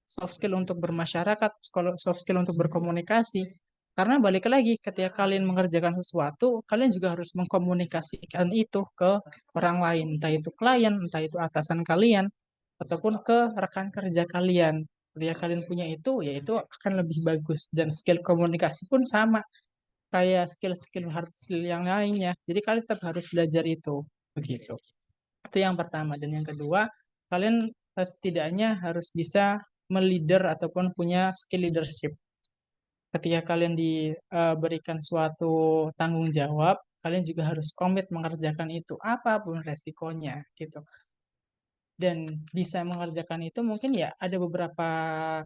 Soft skill untuk bermasyarakat, soft skill untuk berkomunikasi. Karena balik lagi, ketika kalian mengerjakan sesuatu, kalian juga harus mengkomunikasikan itu ke orang lain, entah itu klien, entah itu atasan kalian, ataupun ke rekan kerja kalian. Ketika kalian punya itu, ya itu akan lebih bagus. Dan skill komunikasi pun sama, kayak skill-skill hard skill yang lainnya. Jadi kalian tetap harus belajar itu, begitu. Itu yang pertama. Dan yang kedua, kalian setidaknya harus bisa meleader ataupun punya skill leadership. Ketika kalian diberikan suatu tanggung jawab, kalian juga harus komit mengerjakan itu, apapun resikonya, gitu. Dan bisa mengerjakan itu mungkin ya ada beberapa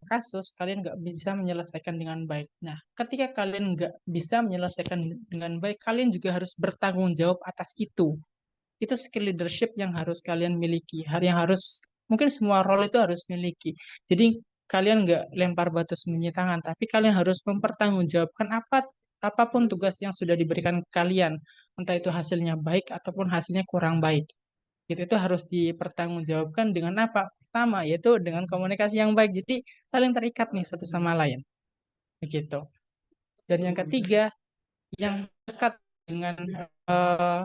kasus kalian nggak bisa menyelesaikan dengan baik. Nah, ketika kalian nggak bisa menyelesaikan dengan baik, kalian juga harus bertanggung jawab atas itu. Itu skill leadership yang harus kalian miliki, yang harus mungkin semua role itu harus miliki. Jadi kalian nggak lempar batu sembunyi tangan, tapi kalian harus mempertanggungjawabkan apapun tugas yang sudah diberikan ke kalian, entah itu hasilnya baik ataupun hasilnya kurang baik. Itu harus dipertanggungjawabkan dengan apa? Pertama, yaitu dengan komunikasi yang baik. Jadi saling terikat nih satu sama lain. Begitu. Dan yang ketiga, yang dekat dengan eh,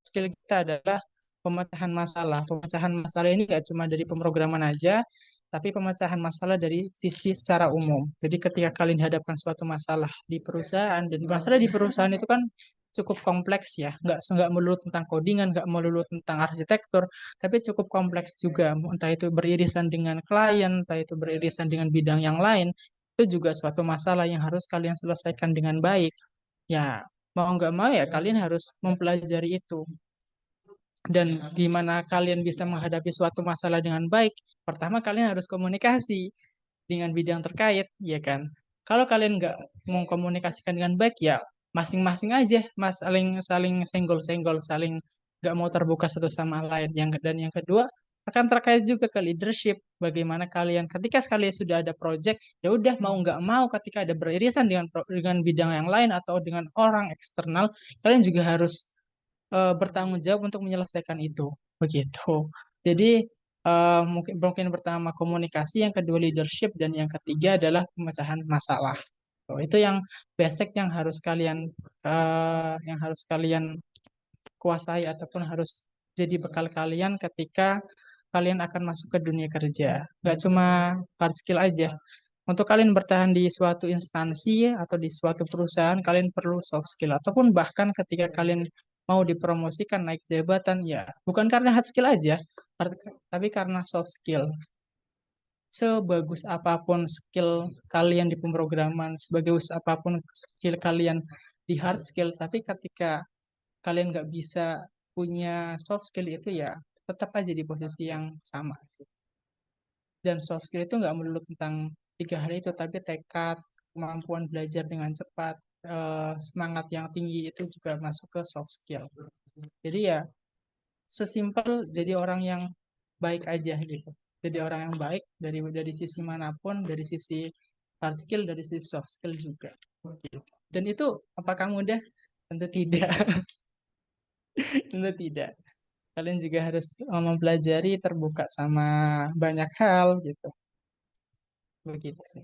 skill kita adalah pemecahan masalah. Pemecahan masalah ini nggak cuma dari pemrograman aja, tapi pemecahan masalah dari sisi secara umum. Jadi ketika kalian dihadapkan suatu masalah di perusahaan, dan masalah di perusahaan itu kan cukup kompleks ya, nggak melulu tentang codingan, nggak melulu tentang arsitektur, tapi cukup kompleks juga, entah itu beririsan dengan klien, entah itu beririsan dengan bidang yang lain, itu juga suatu masalah yang harus kalian selesaikan dengan baik. Ya, mau nggak mau ya kalian harus mempelajari itu. Dan gimana kalian bisa menghadapi suatu masalah dengan baik? Pertama, kalian harus komunikasi dengan bidang terkait, ya kan? Kalau kalian nggak mengkomunikasikan dengan baik, ya masing-masing aja, mas saling saling senggol-senggol, saling nggak mau terbuka satu sama lain. Dan yang kedua, akan terkait juga ke leadership. Bagaimana kalian, ketika kalian sudah ada project, ya udah mau nggak mau, ketika ada beririsan dengan bidang yang lain atau dengan orang eksternal, kalian juga harus bertanggung jawab untuk menyelesaikan itu, begitu. Jadi mungkin mungkin pertama komunikasi, yang kedua leadership, dan yang ketiga adalah pemecahan masalah. Itu yang basic yang harus kalian kuasai ataupun harus jadi bekal kalian ketika kalian akan masuk ke dunia kerja. Nggak cuma hard skill aja. Untuk kalian bertahan di suatu instansi atau di suatu perusahaan, kalian perlu soft skill. Ataupun bahkan ketika kalian mau dipromosikan naik jabatan, ya bukan karena hard skill aja, tapi karena soft skill. Sebagus apapun skill kalian di pemrograman, sebagus apapun skill kalian di hard skill, tapi ketika kalian nggak bisa punya soft skill itu, ya tetap aja di posisi yang sama. Dan soft skill itu nggak melulu tentang tiga hal itu, tapi tekad, kemampuan belajar dengan cepat, semangat yang tinggi itu juga masuk ke soft skill. Jadi ya sesimpel jadi orang yang baik aja gitu. Jadi orang yang baik dari sisi manapun, dari sisi hard skill, dari sisi soft skill juga. Gitu. Dan itu apakah mudah? Tentu tidak. Tentu tidak. Kalian juga harus mempelajari, terbuka sama banyak hal gitu. Begitu sih.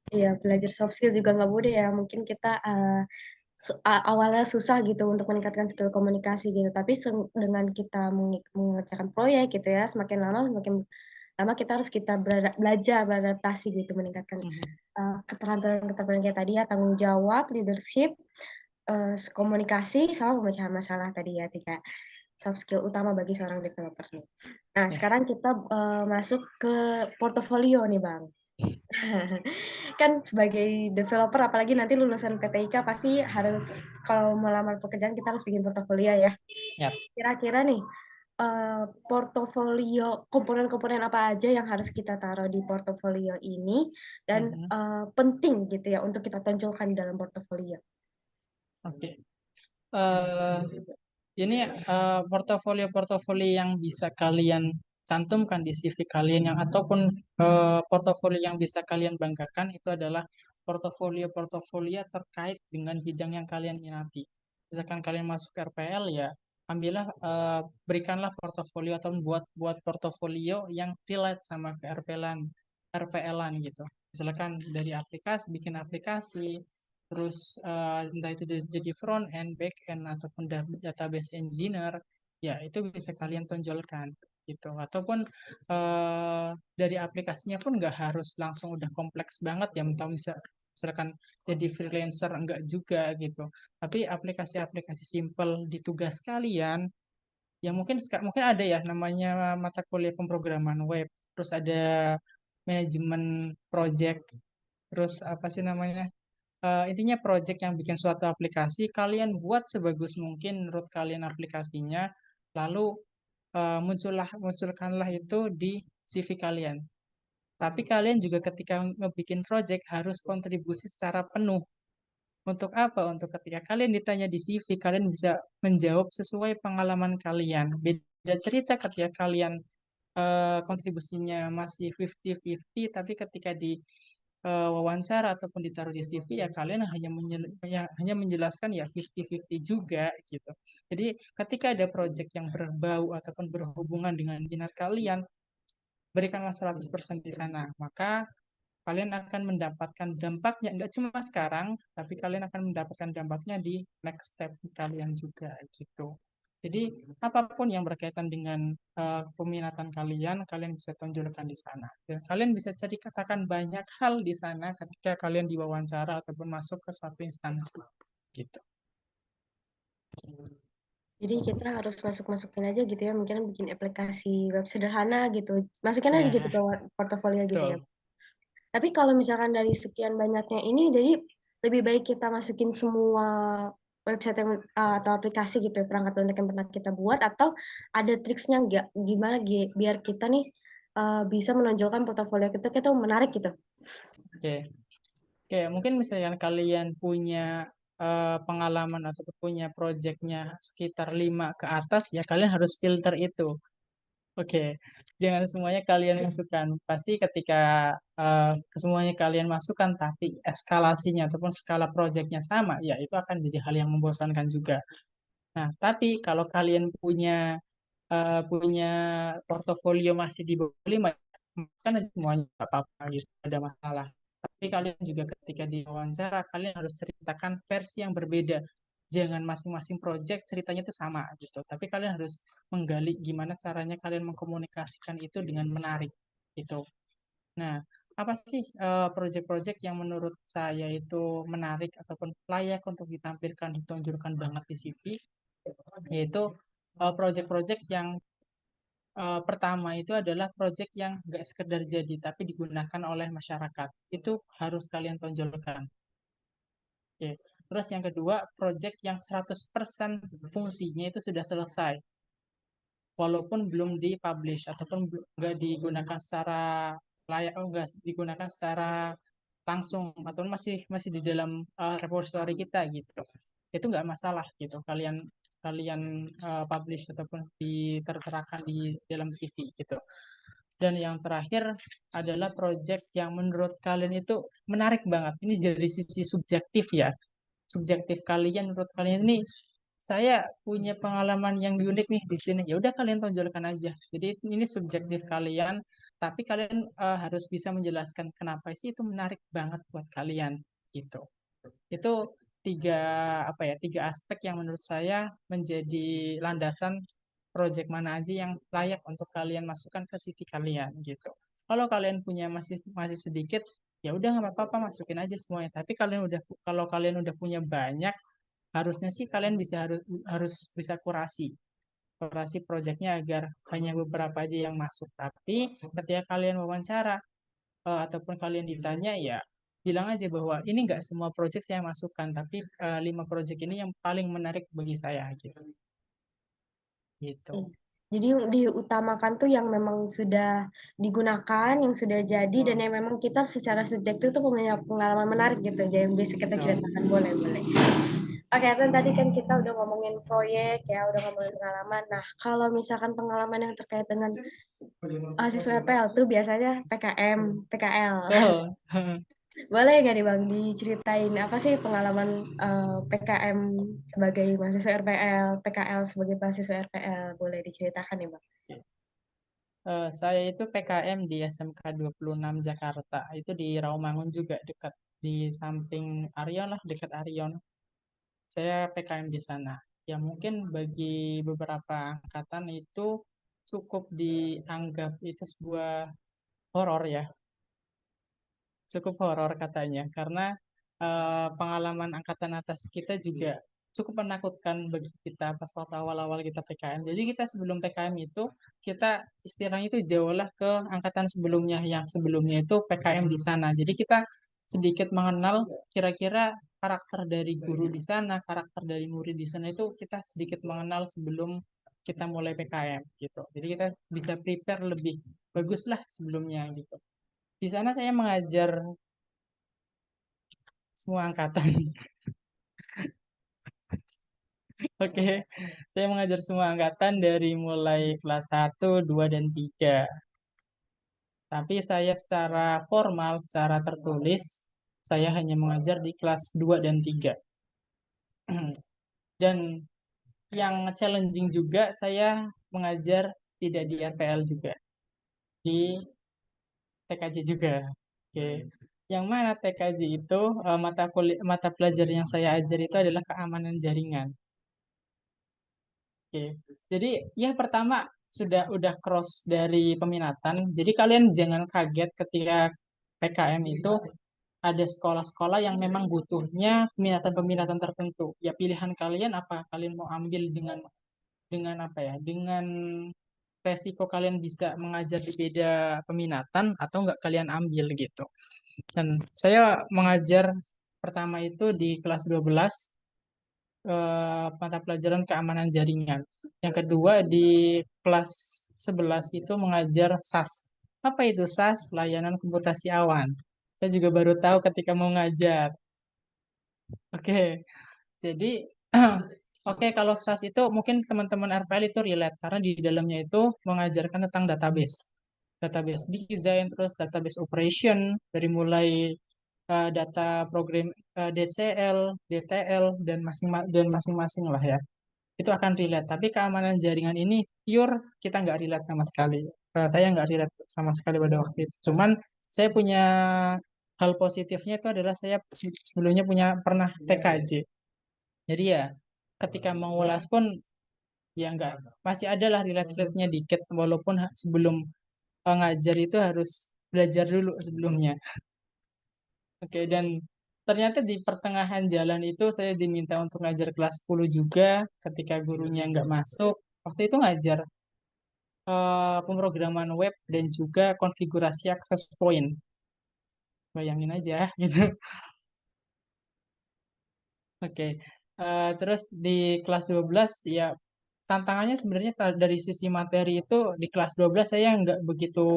Iya, belajar soft skill juga nggak mudah ya. Mungkin kita awalnya susah gitu untuk meningkatkan skill komunikasi gitu. Tapi dengan kita mengerjakan proyek gitu ya, semakin lama kita harus belajar beradaptasi gitu, meningkatkan keterampilan kayak tadi ya, tanggung jawab, leadership, komunikasi, sama pemecahan masalah tadi ya, 3 soft skill utama bagi seorang developer nih. Nah, sekarang kita masuk ke portofolio nih, Bang. Kan sebagai developer, apalagi nanti lulusan PTIK, pasti harus kalau melamar pekerjaan kita harus bikin portofolio ya. Yap. Kira-kira nih, portofolio, komponen-komponen apa aja yang harus kita taruh di portofolio ini dan penting gitu ya untuk kita tonjolkan di dalam portofolio. Oke. Eh, ini portofolio-portofolio yang bisa kalian cantumkan di CV kalian yang ataupun portofolio yang bisa kalian banggakan itu adalah portofolio-portofolio terkait dengan bidang yang kalian minati. Misalkan kalian masuk RPL ya, ambillah berikanlah portofolio atau buat portofolio yang relate sama ke RPL-an gitu. Misalkan dari aplikasi, bikin aplikasi, terus entah itu jadi front end, back end ataupun database engineer, ya itu bisa kalian tonjolkan gitu. Ataupun dari aplikasinya pun nggak harus langsung udah kompleks banget ya, misalkan jadi freelancer enggak juga gitu. Tapi aplikasi-aplikasi simple di tugas kalian, yang mungkin ada ya namanya mata kuliah pemrograman web, terus ada manajemen project, terus apa sih namanya? Intinya project yang bikin suatu aplikasi, kalian buat sebagus mungkin menurut kalian aplikasinya, lalu munculkanlah itu di CV kalian. Tapi kalian juga ketika ngebikin project harus kontribusi secara penuh. Untuk apa? Untuk ketika kalian ditanya di CV, kalian bisa menjawab sesuai pengalaman kalian. Beda cerita ketika kalian kontribusinya masih 50-50, tapi ketika di wawancara ataupun ditaruh di CV ya kalian hanya menjelaskan ya 50-50 juga gitu. Jadi ketika ada project yang berbau ataupun berhubungan dengan minat kalian, berikanlah 100% di sana. Maka kalian akan mendapatkan dampaknya nggak cuma sekarang, tapi kalian akan mendapatkan dampaknya di next step kalian juga gitu. Jadi apapun yang berkaitan dengan peminatan kalian, kalian bisa tonjolkan di sana. Dan kalian bisa katakan banyak hal di sana ketika kalian diwawancara ataupun masuk ke suatu instansi gitu. Jadi kita harus masukin aja gitu ya, mungkin bikin aplikasi web sederhana gitu, masukin aja gitu ke portofolio gitu ya. Betul. Tapi kalau misalkan dari sekian banyaknya ini, jadi lebih baik kita masukin semua website yang, atau aplikasi gitu, perangkat lunak yang pernah kita buat, atau ada triksnya nggak? Gimana biar kita nih bisa menonjolkan portofolio kita menarik gitu. Oke. Oke, mungkin misalnya kalian punya pengalaman atau punya proyeknya sekitar 5 ke atas, ya kalian harus filter itu. Oke, jangan semuanya kalian masukkan. Pasti ketika semuanya kalian masukkan, tapi eskalasinya ataupun skala proyeknya sama, ya itu akan jadi hal yang membosankan juga. Nah, tapi kalau kalian punya portofolio masih di bawah 5, kan semuanya nggak apa-apa gitu, nggak ada masalah. Tapi kalian juga ketika diwawancara, kalian harus ceritakan versi yang berbeda. Jangan masing-masing project ceritanya itu sama gitu. Tapi kalian harus menggali gimana caranya kalian mengkomunikasikan itu dengan menarik gitu. Nah, apa sih project-project yang menurut saya itu menarik ataupun layak untuk ditampilkan, ditonjolkan banget di CV? Yaitu project-project yang pertama itu adalah project yang nggak sekedar jadi, tapi digunakan oleh masyarakat. Itu harus kalian tonjolkan. Oke. Terus yang kedua, project yang 100% fungsinya itu sudah selesai. Walaupun belum dipublish ataupun nggak digunakan secara layak, nggak digunakan secara langsung atau masih masih di dalam repository kita gitu. Itu nggak masalah gitu. Kalian kalian publish ataupun diterterakan di dalam CV gitu. Dan yang terakhir adalah project yang menurut kalian itu menarik banget. Ini dari sisi subjektif ya. Subjektif kalian, menurut kalian ini saya punya pengalaman yang unik nih di sini. Ya udah kalian tonjolkan aja. Jadi ini subjektif kalian, tapi kalian harus bisa menjelaskan kenapa sih itu menarik banget buat kalian gitu. Itu tiga tiga aspek yang menurut saya menjadi landasan project mana aja yang layak untuk kalian masukkan ke CV kalian gitu. Kalau kalian punya masih masih sedikit, ya udah nggak apa-apa masukin aja semuanya. Tapi kalau kalian udah punya banyak, harusnya sih kalian harus bisa kurasi projectnya agar hanya beberapa aja yang masuk. Tapi ketika kalian wawancara ataupun kalian ditanya ya bilang aja bahwa ini nggak semua project saya masukkan, tapi 5 project ini yang paling menarik bagi saya gitu. Gitu. Jadi diutamakan tuh yang memang sudah digunakan, yang sudah jadi, dan yang memang kita secara subjektif tuh punya pengalaman menarik gitu. Jadi yang bisa kita Betul. ceritakan, boleh, boleh. Oke, kan tadi kan kita udah ngomongin proyek ya, udah ngomongin pengalaman. Nah, kalau misalkan pengalaman yang terkait dengan mahasiswa RPL tuh biasanya PKM, PKL. Betul. Boleh nggak nih Bang diceritain apa sih pengalaman PKM sebagai mahasiswa RPL, PKL sebagai mahasiswa RPL? Boleh diceritakan nih Bang? Saya itu PKM di SMK 26 Jakarta. Itu di Rawamangun juga, dekat di samping Arion lah, dekat Arion. Saya PKM di sana. Ya mungkin bagi beberapa angkatan itu cukup dianggap itu sebuah horor ya, cukup horor katanya, karena pengalaman angkatan atas kita juga cukup menakutkan bagi kita pas waktu awal-awal kita PKM. Jadi kita sebelum PKM itu, kita istilahnya itu jauhlah ke angkatan sebelumnya, yang sebelumnya itu PKM di sana. Jadi kita sedikit mengenal kira-kira karakter dari guru di sana, karakter dari murid di sana itu kita sedikit mengenal sebelum kita mulai PKM gitu. Jadi kita bisa prepare lebih bagus lah sebelumnya gitu. Di sana saya mengajar semua angkatan. Oke, saya mengajar semua angkatan dari mulai kelas 1, 2, dan 3. Tapi saya secara formal, secara tertulis, saya hanya mengajar di kelas 2 dan 3. Dan yang challenging juga, saya mengajar tidak di RPL juga, di TKJ juga. Oke. Yang mana TKJ itu, mata pelajaran yang saya ajar itu adalah keamanan jaringan. Oke, jadi ya pertama udah cross dari peminatan. Jadi kalian jangan kaget ketika PKM itu ada sekolah-sekolah yang memang butuhnya peminatan-peminatan tertentu. Ya pilihan kalian apa? Kalian mau ambil dengan apa ya? Dengan resiko kalian bisa mengajar di beda peminatan atau nggak kalian ambil gitu. Dan saya mengajar pertama itu di kelas 12 mata pelajaran keamanan jaringan. Yang kedua di kelas 11 itu mengajar SAS. Apa itu SAS? Layanan komputasi awan. Saya juga baru tahu ketika mau ngajar. Oke, jadi oke kalau SAS itu mungkin teman-teman RPL itu relate karena di dalamnya itu mengajarkan tentang database. Database design, terus database operation dari mulai data program DCL, DTL dan masing-masing lah ya. Itu akan relate. Tapi keamanan jaringan ini pure kita nggak relate sama sekali. Saya nggak relate sama sekali pada waktu itu. Cuman saya punya hal positifnya itu adalah saya sebelumnya pernah TKJ. Jadi ya ketika mengulas pun ya nggak masih ada lah relate-relate-nya dikit walaupun sebelum ngajar itu harus belajar dulu sebelumnya. Oke, dan ternyata di pertengahan jalan itu saya diminta untuk ngajar kelas 10 juga ketika gurunya nggak masuk. Waktu itu ngajar pemrograman web dan juga konfigurasi access point. Bayangin aja gitu. Oke. Terus di kelas 12 ya tantangannya sebenarnya dari sisi materi itu di kelas 12 saya nggak begitu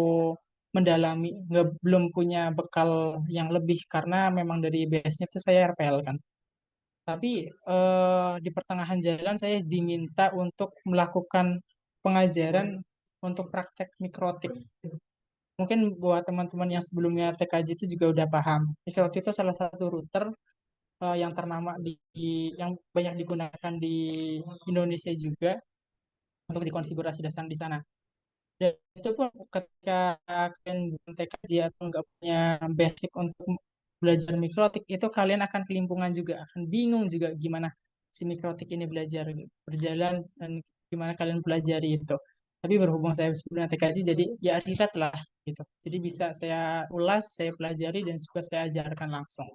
mendalami, belum punya bekal yang lebih karena memang dari base-nya itu saya RPL kan. Tapi di pertengahan jalan saya diminta untuk melakukan pengajaran untuk praktek mikrotik. Mungkin buat teman-teman yang sebelumnya TKJ itu juga udah paham. Mikrotik itu salah satu router yang ternama yang banyak digunakan di Indonesia juga untuk dikonfigurasi dasar di sana. Dan itu pun ketika kalian bukan TKJ atau nggak punya basic untuk belajar mikrotik, itu kalian akan kelimpungan juga, akan bingung juga gimana si mikrotik ini berjalan dan gimana kalian pelajari itu. Tapi berhubung saya sebelumnya TKJ, jadi ya relate lah gitu. Jadi bisa saya ulas, saya pelajari dan juga saya ajarkan langsung.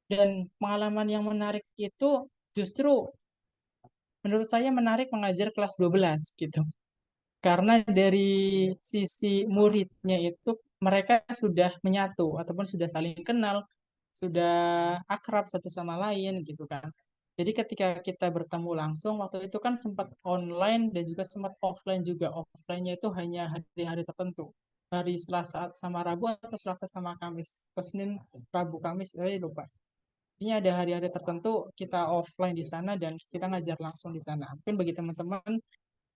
Dan pengalaman yang menarik itu justru menurut saya menarik mengajar kelas 12 gitu. Karena dari sisi muridnya itu mereka sudah menyatu ataupun sudah saling kenal, sudah akrab satu sama lain gitu kan. Jadi ketika kita bertemu langsung, waktu itu kan sempat online dan juga sempat offline juga. Offline-nya itu hanya hari-hari tertentu. Hari Selasa sama Rabu atau Selasa sama Kamis. Atau Senin, Rabu, Kamis, lupa. Ini ada hari-hari tertentu kita offline di sana dan kita ngajar langsung di sana. Mungkin bagi teman-teman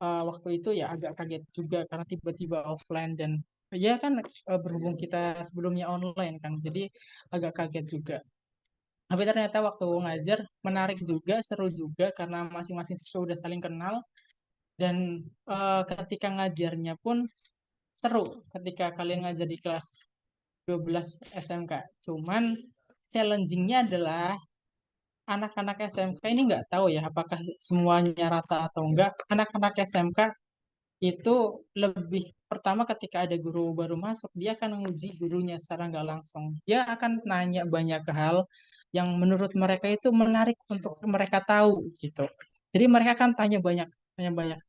waktu itu ya agak kaget juga karena tiba-tiba offline dan ya kan berhubung kita sebelumnya online kan. Jadi agak kaget juga. Tapi ternyata waktu ngajar menarik juga, seru juga karena masing-masing siswa udah saling kenal dan ketika ngajarnya pun seru ketika kalian ngajar di kelas 12 SMK. Cuman challenging-nya adalah anak-anak SMK ini nggak tahu ya apakah semuanya rata atau enggak. Anak-anak SMK itu lebih pertama ketika ada guru baru masuk, dia akan menguji gurunya secara nggak langsung. Dia akan nanya banyak hal yang menurut mereka itu menarik untuk mereka tahu gitu. Jadi mereka akan tanya banyak.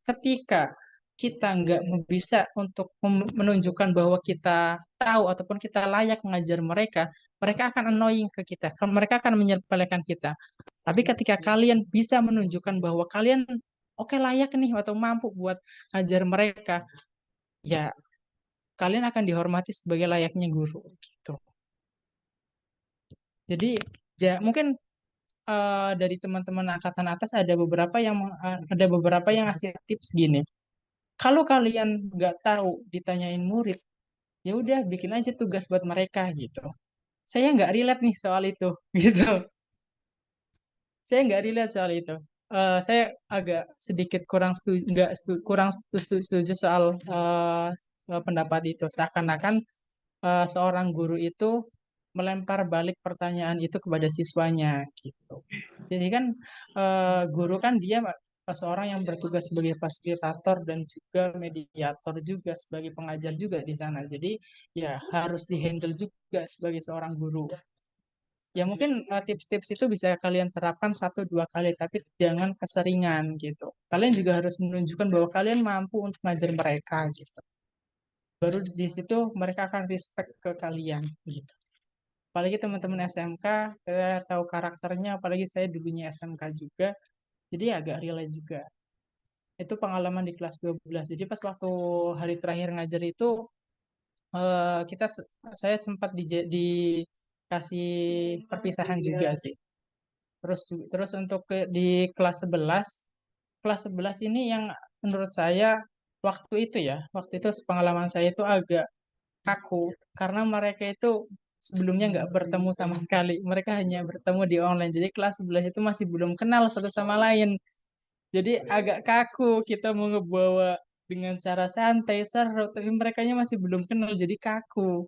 Ketika kita nggak bisa untuk menunjukkan bahwa kita tahu ataupun kita layak mengajar mereka, mereka akan annoying ke kita. Mereka akan menyepelekan kita. Tapi ketika kalian bisa menunjukkan bahwa kalian oke layak nih atau mampu buat ngajar mereka, ya kalian akan dihormati sebagai layaknya guru gitu. Jadi ya mungkin dari teman-teman angkatan atas ada beberapa yang ngasih tips gini. Kalau kalian nggak tahu ditanyain murid, ya udah bikin aja tugas buat mereka gitu. Saya nggak relate nih soal itu gitu. Saya nggak relate soal itu. Saya agak sedikit kurang setuju, nggak setuju, kurang setuju soal pendapat itu. Seakan-akan seorang guru itu melempar balik pertanyaan itu kepada siswanya gitu. Jadi kan guru kan dia seorang yang bertugas sebagai fasilitator dan juga mediator juga sebagai pengajar juga di sana. Jadi ya harus dihandle juga sebagai seorang guru. Ya mungkin tips-tips itu bisa kalian terapkan satu dua kali, tapi jangan keseringan gitu. Kalian juga harus menunjukkan bahwa kalian mampu untuk mengajar mereka gitu. Baru di situ mereka akan respect ke kalian gitu. Apalagi teman-teman SMK, saya tahu karakternya, apalagi saya dulunya SMK juga, jadi agak relate juga. Itu pengalaman di kelas 12. Jadi pas waktu hari terakhir ngajar itu, eh, kita saya sempat dikasih perpisahan juga sih. Terus untuk di kelas 11 ini yang menurut saya waktu itu pengalaman saya itu agak kaku karena mereka itu sebelumnya nggak bertemu sama sekali. Mereka hanya bertemu di online. Jadi kelas 11 itu masih belum kenal satu sama lain. Jadi agak kaku kita mau ngebawa dengan cara santai, seru, tapi mereka masih belum kenal jadi kaku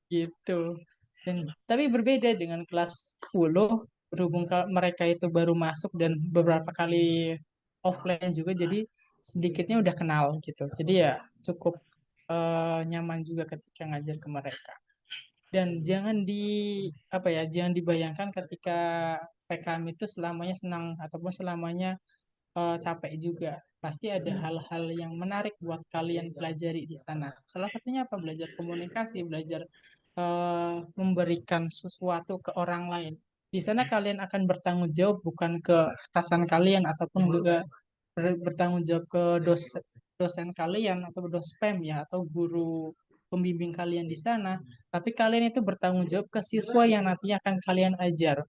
gitu. Dan tapi berbeda dengan kelas 10 berhubung mereka itu baru masuk dan beberapa kali offline juga jadi sedikitnya udah kenal gitu. Jadi ya cukup nyaman juga ketika ngajar ke mereka. Dan jangan dibayangkan ketika PKM itu selamanya senang ataupun selamanya capek juga. Pasti ada hal-hal yang menarik buat kalian pelajari di sana. Salah satunya apa? Belajar komunikasi, belajar memberikan sesuatu ke orang lain. Di sana kalian akan bertanggung jawab bukan ke atasan kalian ataupun juga bertanggung jawab ke dosen kalian atau dospem ya atau guru pembimbing kalian di sana. Tapi kalian itu bertanggung jawab ke siswa yang nantinya akan kalian ajar.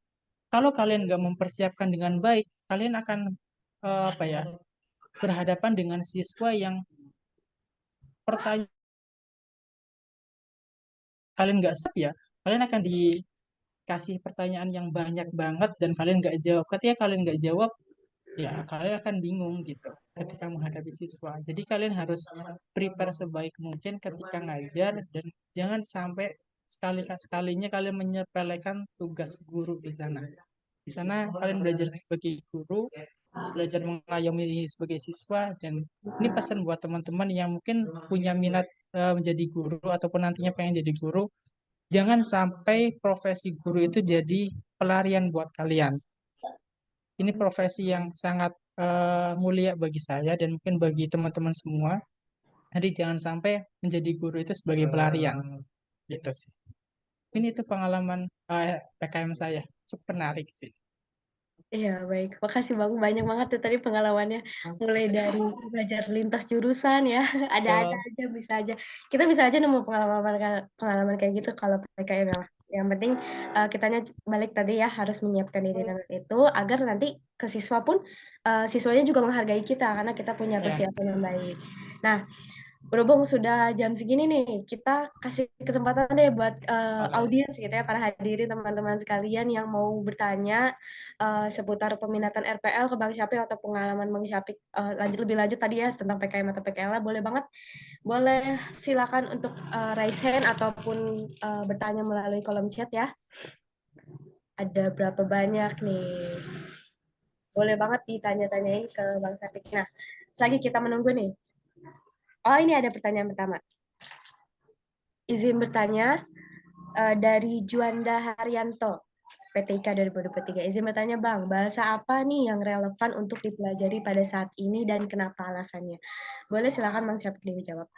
Kalau kalian nggak mempersiapkan dengan baik, kalian akan apa ya berhadapan dengan siswa yang pertanyaan kalian nggak siap ya, kalian akan dikasih pertanyaan yang banyak banget dan kalian nggak jawab. Ketika kalian nggak jawab, ya kalian akan bingung gitu ketika menghadapi siswa. Jadi kalian harus prepare sebaik mungkin ketika ngajar dan jangan sampai sekalinya kalian menyepelekan tugas guru di sana. Di sana kalian belajar sebagai guru, belajar mengayomi sebagai siswa dan ini pesan buat teman-teman yang mungkin punya minat menjadi guru ataupun nantinya pengen jadi guru, jangan sampai profesi guru itu jadi pelarian buat kalian. Ini profesi yang sangat mulia bagi saya dan mungkin bagi teman-teman semua. Jadi jangan sampai menjadi guru itu sebagai pelarian. Gitu sih. Ini itu pengalaman PKM saya. Cukup menarik sih. Iya, baik. Makasih Bang, banyak banget tuh tadi pengalamannya. Mulai dari belajar lintas jurusan ya, ada-ada Betul. aja, bisa aja. Kita bisa aja nemu pengalaman kayak gitu kalau PKN lah. Yang penting kitanya balik tadi ya harus menyiapkan diri dengan itu agar nanti ke siswa pun siswanya juga menghargai kita karena kita punya Ya, persiapan yang baik. Nah, berhubung sudah jam segini nih, kita kasih kesempatan deh buat boleh. audiens gitu ya, para hadirin teman-teman sekalian yang mau bertanya seputar peminatan RPL ke Bang Syafik atau pengalaman Bang Syafik lebih lanjut tadi ya tentang PKM atau PKL, boleh banget. Boleh silakan untuk raise hand ataupun bertanya melalui kolom chat ya. Ada berapa banyak nih? Boleh banget ditanya-tanyain ke Bang Syafik. Nah, selagi kita menunggu nih. Oh, ini ada pertanyaan pertama. Izin bertanya, dari Juanda Haryanto, PTIK 2023. Izin bertanya Bang, bahasa apa nih yang relevan untuk dipelajari pada saat ini dan kenapa alasannya? Boleh silakan Bang Syafik dijawab.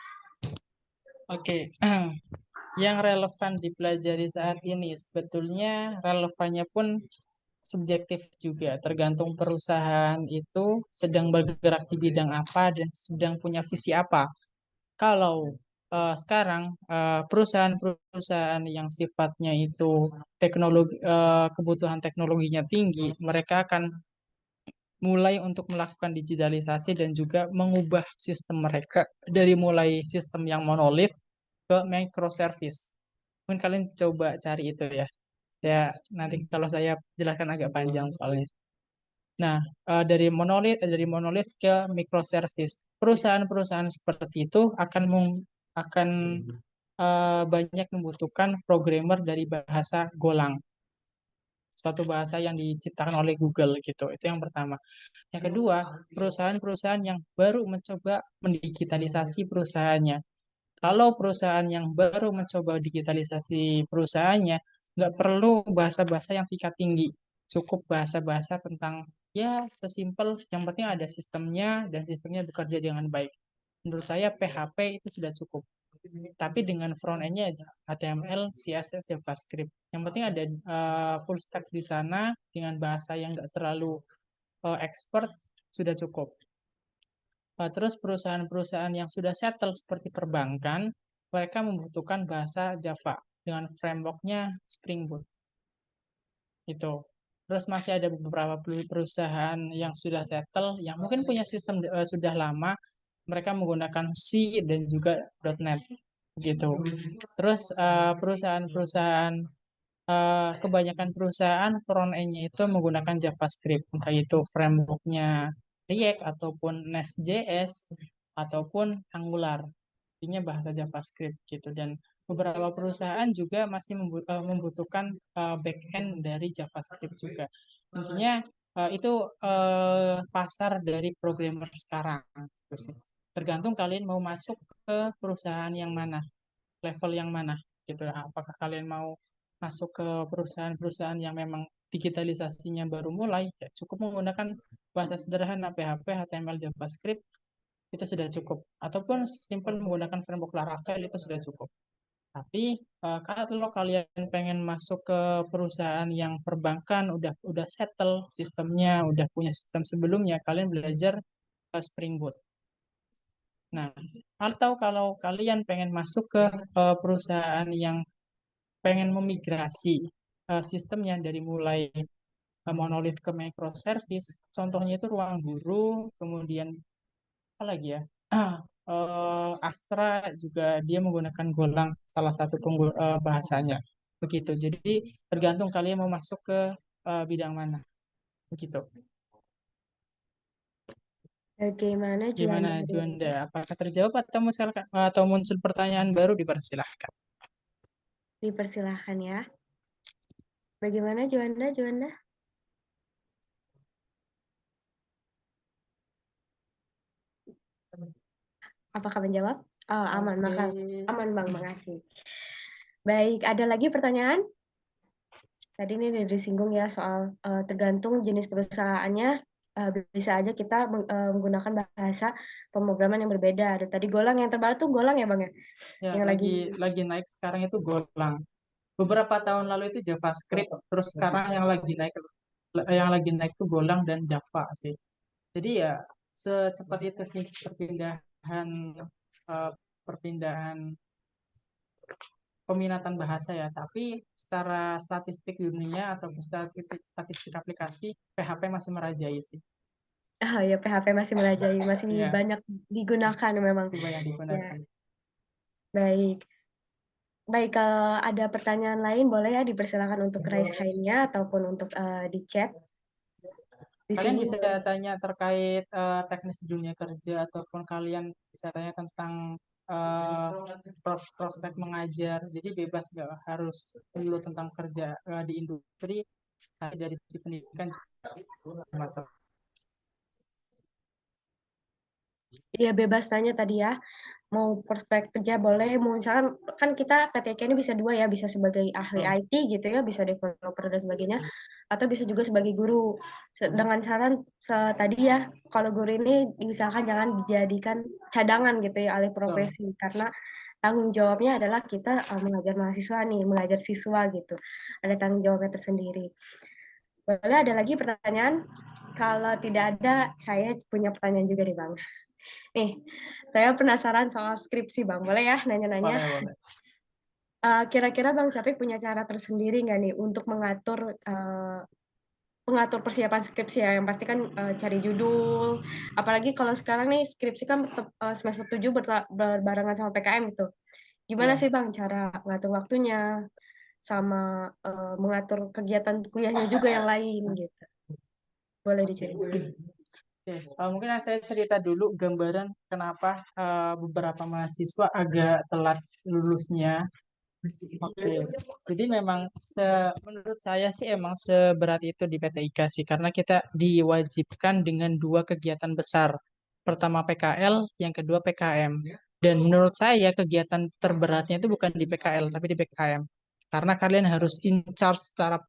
Oke. Yang relevan dipelajari saat ini sebetulnya relevannya pun subjektif juga, tergantung perusahaan itu sedang bergerak di bidang apa dan sedang punya visi apa. Kalau sekarang perusahaan-perusahaan yang sifatnya itu kebutuhan teknologinya tinggi, mereka akan mulai untuk melakukan digitalisasi dan juga mengubah sistem mereka dari mulai sistem yang monolith ke microservice. Mungkin kalian coba cari itu ya. Ya, nanti kalau saya jelaskan agak panjang soalnya. Nah, dari monolith ke microservice. Perusahaan-perusahaan seperti itu akan banyak membutuhkan programmer dari bahasa Golang, suatu bahasa yang diciptakan oleh Google gitu. Itu yang pertama. Yang kedua, perusahaan-perusahaan yang baru mencoba mendigitalisasi perusahaannya. Kalau perusahaan yang baru mencoba digitalisasi perusahaannya, nggak perlu bahasa-bahasa yang tingkat tinggi. Cukup bahasa-bahasa tentang ya sesimpel yang penting ada sistemnya dan sistemnya bekerja dengan baik. Menurut saya PHP itu sudah cukup. Tapi dengan front end-nya HTML, CSS, JavaScript. Yang penting ada full stack di sana dengan bahasa yang nggak terlalu expert sudah cukup. Terus perusahaan-perusahaan yang sudah settle seperti perbankan, mereka membutuhkan bahasa Java dengan framework-nya Spring Boot. Itu. Terus masih ada beberapa perusahaan yang sudah settle, yang mungkin punya sistem sudah lama, mereka menggunakan C dan juga .NET. Gitu. Terus perusahaan-perusahaan kebanyakan perusahaan front end-nya itu menggunakan JavaScript, entah itu framework-nya React ataupun Nest.js ataupun Angular. Intinya bahasa JavaScript gitu dan beberapa perusahaan juga masih membutuhkan back-end dari JavaScript juga. Intinya itu pasar dari programmer sekarang gitu sih. Tergantung kalian mau masuk ke perusahaan yang mana, level yang mana gitu. Apakah kalian mau masuk ke perusahaan-perusahaan yang memang digitalisasinya baru mulai, ya cukup menggunakan bahasa sederhana PHP, HTML, JavaScript itu sudah cukup. Ataupun simpel menggunakan framework Laravel itu sudah cukup. Tapi kalau kalian pengen masuk ke perusahaan yang perbankan udah settle sistemnya, udah punya sistem sebelumnya, kalian belajar Spring Boot. Nah, atau kalau kalian pengen masuk ke perusahaan yang pengen memigrasi sistemnya dari mulai monolith ke microservice, contohnya itu Ruang Guru, kemudian apa lagi ya? Astra juga dia menggunakan Golang salah satu bahasanya. Begitu. Jadi tergantung kalian mau masuk ke bidang mana. Begitu. Bagaimana Gimana Juanda? Juanda? Apakah terjawab atau muncul pertanyaan baru dipersilahkan. Dipersilahkan ya. Bagaimana Juanda? Apakah menjawab? Oh, aman, maka aman Bang, makasih. Baik, ada lagi pertanyaan? Tadi ini udah disinggung ya soal tergantung jenis perusahaannya, bisa aja kita menggunakan bahasa pemrograman yang berbeda. Ada tadi Golang, yang terbaru tuh Golang ya Bang ya? Ya, Yang lagi naik sekarang itu Golang. Beberapa tahun lalu itu JavaScript, terus sekarang yang lagi naik yang lagi naik tuh Golang dan Java sih. Jadi ya secepat itu sih eh, perpindahan peminatan bahasa ya. Tapi secara statistik dunia atau statistik aplikasi, PHP masih merajai sih. Ah ya, PHP masih merajai, masih Iya, banyak digunakan memang. masih banyak Ya, digunakan. baik. Baik, kalau ada pertanyaan lain boleh ya dipersilakan untuk raise hand-nya ataupun untuk di chat di Kalian sini. bisa tanya terkait teknis dunia kerja ataupun kalian bisa tanya tentang eh, prospek mengajar. Jadi bebas, nggak harus dulu tentang kerja di industri, tapi dari sisi pendidikan juga masalah. Iya, bebas tanya tadi ya. Mau prospek kerja boleh, mau misalkan kan kita PTK ini bisa dua ya, bisa sebagai ahli IT gitu ya, bisa developer dan sebagainya, atau bisa juga sebagai guru. Dengan saran tadi ya, kalau guru ini diusahakan jangan dijadikan cadangan gitu ya, alih profesi, karena tanggung jawabnya adalah kita mengajar mahasiswa nih, mengajar siswa gitu. Ada tanggung jawabnya tersendiri. Boleh ada lagi pertanyaan? Kalau tidak ada, saya punya pertanyaan juga nih Bang. Nih, saya penasaran soal skripsi Bang. Boleh ya nanya-nanya? Boleh, boleh. Kira-kira Bang Syafiq punya cara tersendiri nggak nih untuk mengatur persiapan skripsi ya? Yang pasti kan cari judul. Apalagi kalau sekarang nih skripsi kan semester 7 berbarengan sama PKM itu. Gimana Ya. sih Bang cara ngatur waktunya sama mengatur kegiatan kuliahnya juga yang lain gitu? Boleh diceritain. Oke, mungkin saya cerita dulu gambaran kenapa beberapa mahasiswa agak telat lulusnya. Oke, jadi memang menurut saya sih emang seberat itu di PTIK sih, karena kita diwajibkan dengan dua kegiatan besar. Pertama PKL, yang kedua PKM. Dan menurut saya kegiatan terberatnya itu bukan di PKL, tapi di PKM. Karena kalian harus in charge secara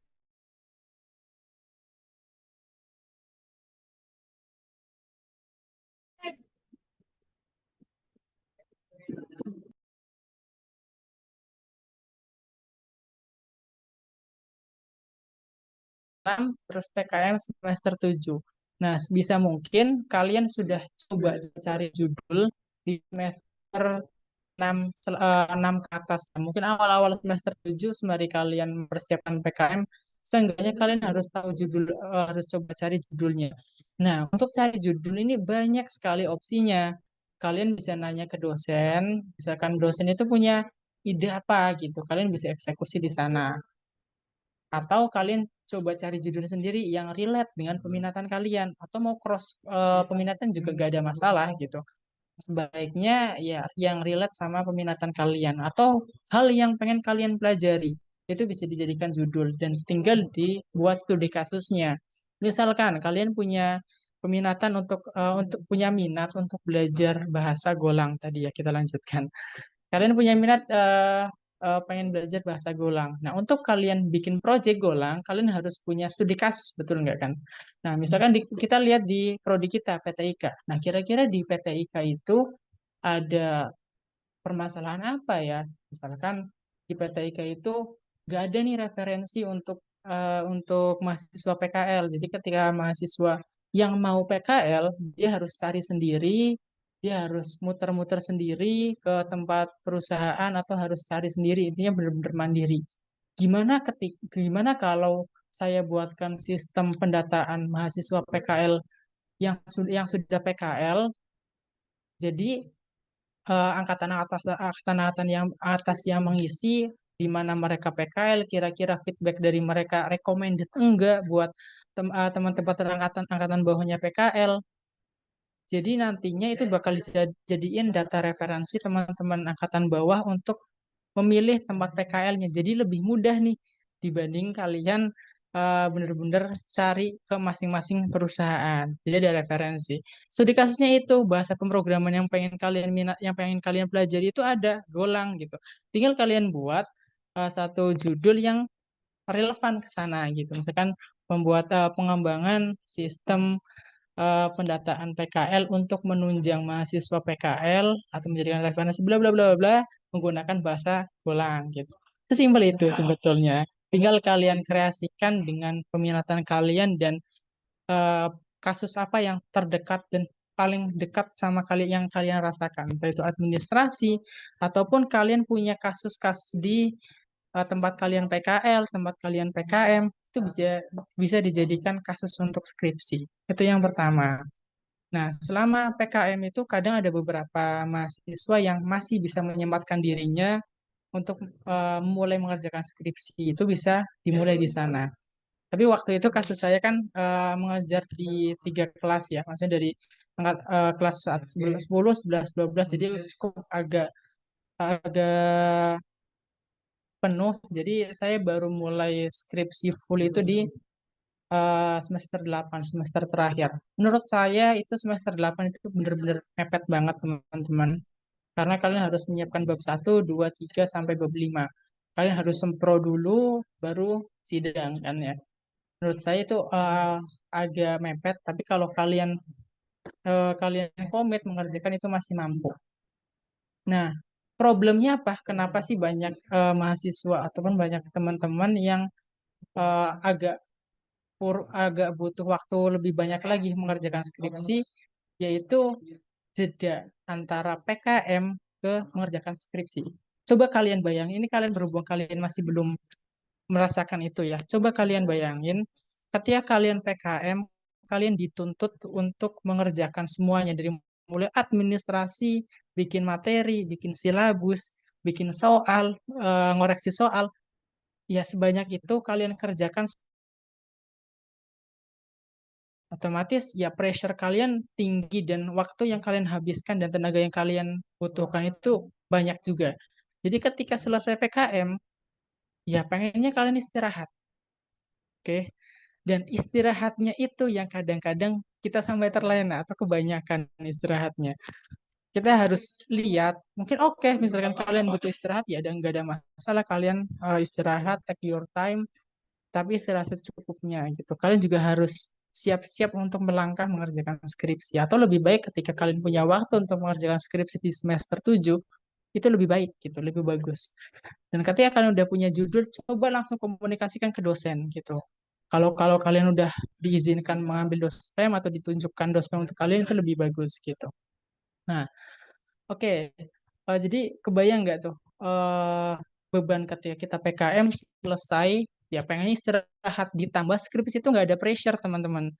terus PKM semester 7. Nah, sebisa mungkin kalian sudah coba cari judul di semester 6, 6 ke atas. Nah, mungkin awal-awal semester 7 sembari kalian mempersiapkan PKM, seenggaknya kalian harus tahu judul, harus coba cari judulnya. Nah, untuk cari judul ini banyak sekali opsinya. Kalian bisa nanya ke dosen, misalkan dosen itu punya ide apa gitu, kalian bisa eksekusi di sana. Atau kalian coba cari judul sendiri yang relate dengan peminatan kalian. Atau mau cross peminatan juga gak ada masalah gitu. Sebaiknya ya yang relate sama peminatan kalian. Atau hal yang pengen kalian pelajari. Itu bisa dijadikan judul dan tinggal dibuat studi kasusnya. Misalkan kalian punya peminatan untuk punya minat untuk belajar bahasa Golang tadi ya kita lanjutkan. Kalian punya minat pengen belajar bahasa Golang. Nah, untuk kalian bikin project Golang, kalian harus punya studi kasus, betul nggak kan? Nah, misalkan kita lihat di prodi kita, PTIK. Nah, kira-kira di PTIK itu ada permasalahan apa ya? Misalkan di PTIK itu nggak ada nih referensi untuk mahasiswa PKL. Jadi ketika mahasiswa yang mau PKL, dia harus cari sendiri, dia harus muter-muter sendiri ke tempat perusahaan atau harus cari sendiri. Intinya benar-benar mandiri. Gimana kalau saya buatkan sistem pendataan mahasiswa PKL yang sudah PKL, jadi angkatan-angkatan yang atas yang mengisi di mana mereka PKL, kira-kira feedback dari mereka recommended enggak buat teman-teman angkatan bawahnya PKL. Jadi nantinya itu bakal dijadiin data referensi teman-teman angkatan bawah untuk memilih tempat PKL-nya. Jadi lebih mudah nih dibanding kalian bener-bener cari ke masing-masing perusahaan. Jadi ada referensi. Studi kasusnya itu bahasa pemrograman yang pengen kalian minat, yang pengen kalian pelajari itu ada Golang gitu. Tinggal kalian buat satu judul yang relevan ke sana gitu. Misalkan membuat pengembangan sistem pendataan PKL untuk menunjang mahasiswa PKL atau menjadikan referensi bla bla bla bla menggunakan bahasa Golang gitu. Sesimpel itu sebetulnya. Tinggal kalian kreasikan dengan peminatan kalian dan eh, kasus apa yang terdekat dan paling dekat sama kalian yang kalian rasakan, entah itu administrasi ataupun kalian punya kasus-kasus di tempat kalian PKL, tempat kalian PKM, itu bisa bisa dijadikan kasus untuk skripsi. Itu yang pertama. Nah, selama PKM itu kadang ada beberapa mahasiswa yang masih bisa menyempatkan dirinya untuk mulai mengerjakan skripsi. Itu bisa dimulai di sana. Tapi waktu itu kasus saya kan mengajar di 3 kelas ya, maksudnya dari kelas 11, 10, 11, 12, jadi cukup agak agak penuh. Jadi saya baru mulai skripsi full itu di semester 8, semester terakhir. Menurut saya itu semester 8 itu benar-benar mepet banget teman-teman. Karena kalian harus menyiapkan bab 1, 2, 3, sampai bab 5. Kalian harus sempro dulu, baru sidang kan ya. Menurut saya itu agak mepet, tapi kalau kalian komit mengerjakan itu masih mampu. Nah, problemnya apa? Kenapa sih banyak mahasiswa ataupun banyak teman-teman yang agak agak butuh waktu lebih banyak lagi mengerjakan skripsi, yaitu jeda antara PKM ke mengerjakan skripsi. Coba kalian bayangin, ini kalian berhubung kalian masih belum merasakan itu ya. Coba kalian bayangin, ketika kalian PKM, kalian dituntut untuk mengerjakan semuanya dari mulai administrasi, bikin materi, bikin silabus, bikin soal, ngoreksi soal. Ya sebanyak itu kalian kerjakan, otomatis ya pressure kalian tinggi dan waktu yang kalian habiskan dan tenaga yang kalian butuhkan itu banyak juga. Jadi ketika selesai PKM, ya pengennya kalian istirahat. Oke. Dan istirahatnya itu yang kadang-kadang kita sampai terlena atau kebanyakan istirahatnya. Kita harus lihat, mungkin oke, misalkan kalian butuh istirahat, ya ada nggak ada masalah kalian istirahat, take your time, tapi istirahat secukupnya gitu. Kalian juga harus siap-siap untuk melangkah mengerjakan skripsi. Atau lebih baik ketika kalian punya waktu untuk mengerjakan skripsi di semester 7, itu lebih baik gitu, lebih bagus. Dan ketika kalian udah punya judul, coba langsung komunikasikan ke dosen gitu. Kalau kalau kalian udah diizinkan mengambil dospem atau ditunjukkan dospem untuk kalian itu lebih bagus gitu. Nah, oke. Jadi kebayang nggak tuh beban ketika kita PKM selesai, ya pengen istirahat ditambah skripsi itu nggak ada pressure teman-teman.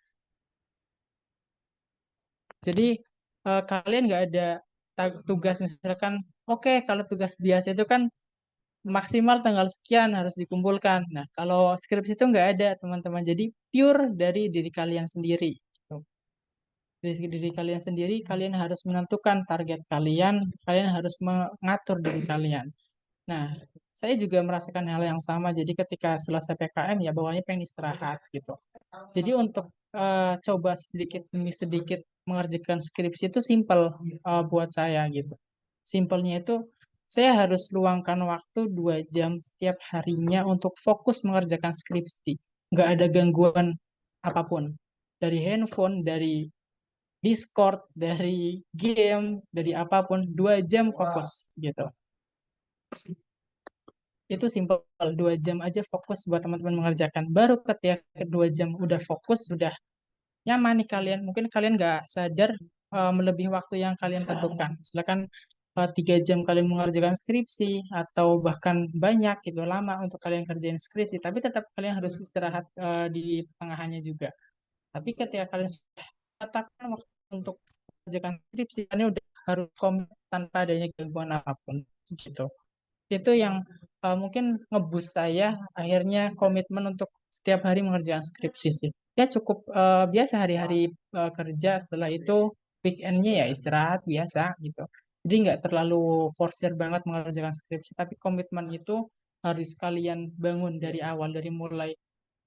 Jadi kalian nggak ada tugas misalkan, oke kalau tugas biasa itu kan maksimal tanggal sekian harus dikumpulkan. Nah, kalau skripsi itu nggak ada, teman-teman. Jadi pure dari diri kalian sendiri. Gitu. Dari diri kalian sendiri, kalian harus menentukan target kalian, kalian harus mengatur diri kalian. Nah, saya juga merasakan hal yang sama. Jadi ketika selesai PKM, ya bawahnya pengen istirahat gitu. Jadi untuk coba sedikit demi sedikit mengerjakan skripsi itu simple buat saya gitu. Simpelnya itu saya harus luangkan waktu 2 jam setiap harinya untuk fokus mengerjakan skripsi. Nggak ada gangguan apapun. Dari handphone, dari Discord, dari game, dari apapun. 2 jam fokus gitu. Itu simple, 2 jam aja fokus buat teman-teman mengerjakan. Baru ketika 2 jam udah fokus, sudah nyaman nih kalian. Mungkin kalian nggak sadar melebihi waktu yang kalian tentukan. Silakan 3 jam kalian mengerjakan skripsi atau bahkan banyak gitu lama untuk kalian kerjain skripsi, tapi tetap kalian harus istirahat di pertengahannya juga. Tapi ketika kalian sudah tetapkan waktu untuk mengerjakan skripsi, kalian udah harus komit tanpa adanya gangguan apapun gitu. Itu yang mungkin ngeboost saya akhirnya komitmen untuk setiap hari mengerjakan skripsi sih. Ya cukup biasa hari-hari kerja, setelah itu weekendnya ya istirahat biasa gitu. Jadi nggak terlalu forsir banget mengerjakan skripsi, tapi komitmen itu harus kalian bangun dari awal, dari mulai